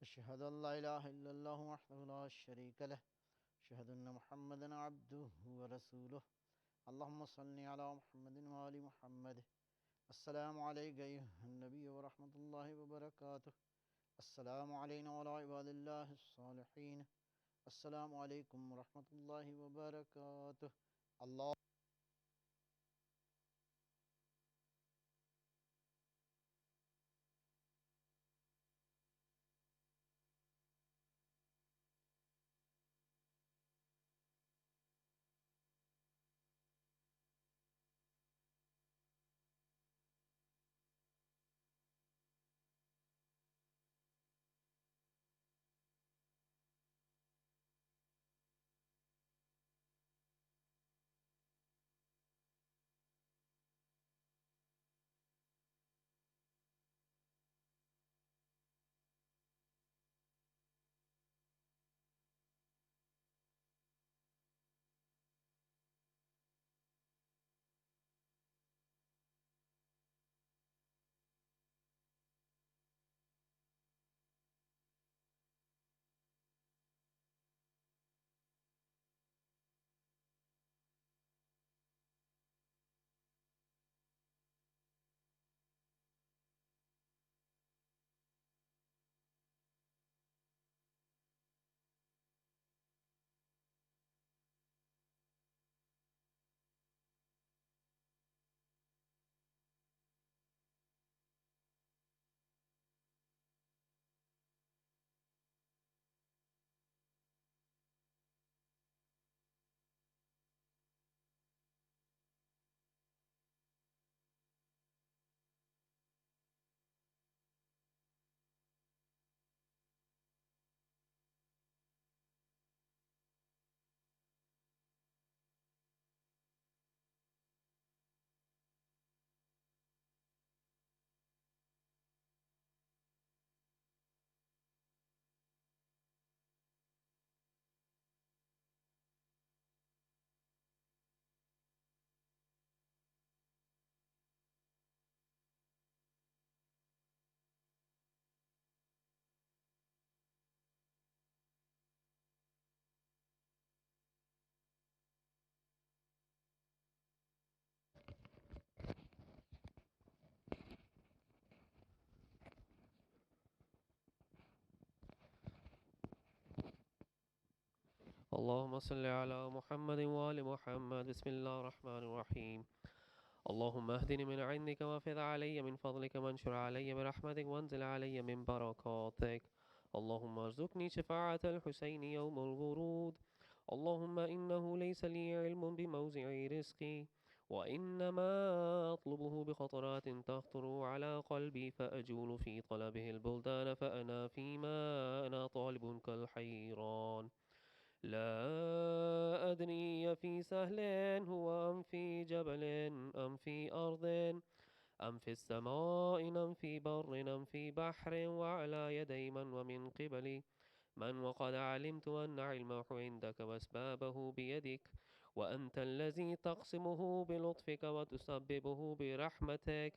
اشہد ان لا الہ الا اللہ وحدہ لا شریک لہ اشہد ان محمدا عبدہ ورسولہ. اللہم صلی علی محمد وآل محمد. السلام علیکم ایھا النبی ورحمۃ اللہ وبرکاتہ. السلام علینا وعلی عباد اللہ الصالحین. السلام علیکم ورحمۃ اللہ وبرکاتہ. اللہ اللهم صل على محمد وآل محمد. بسم الله الرحمن الرحيم. اللهم اهدني من عندك وافض علي من فضلك وانشر علي برحمتك وانزل علي من بركاتك. اللهم ارزقني شفاعة الحسين يوم الورود. اللهم إنه ليس لي علم بموضع رزقي وإنما أطلبه بخطرات تخطر على قلبي فأجول في طلبه البلدان فأنا فيما أنا طالب كالحيران. لا أدري في سهل هو أم في جبل أم في أرض أم في السماء أم في بر أم في بحر وعلى يدي من ومن قبلي من وقد علمت أن علمه عندك وأسبابه بيدك وأنت الذي تقسمه بلطفك وتسببه برحمتك.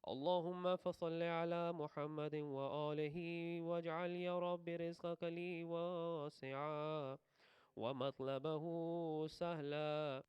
اللهم فصل على محمد وآله واجعل يا رب رزقك لي واسعا ومطلبه سهلا.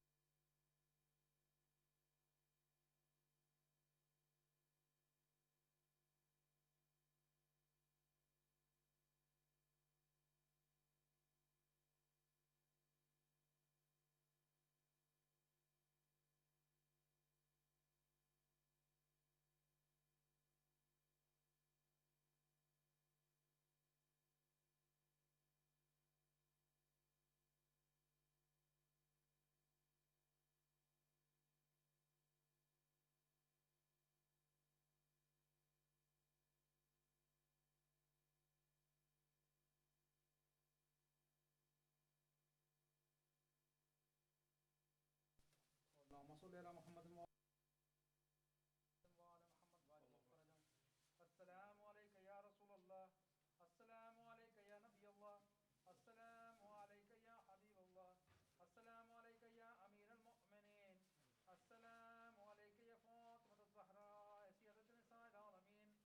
اللهم صل على محمد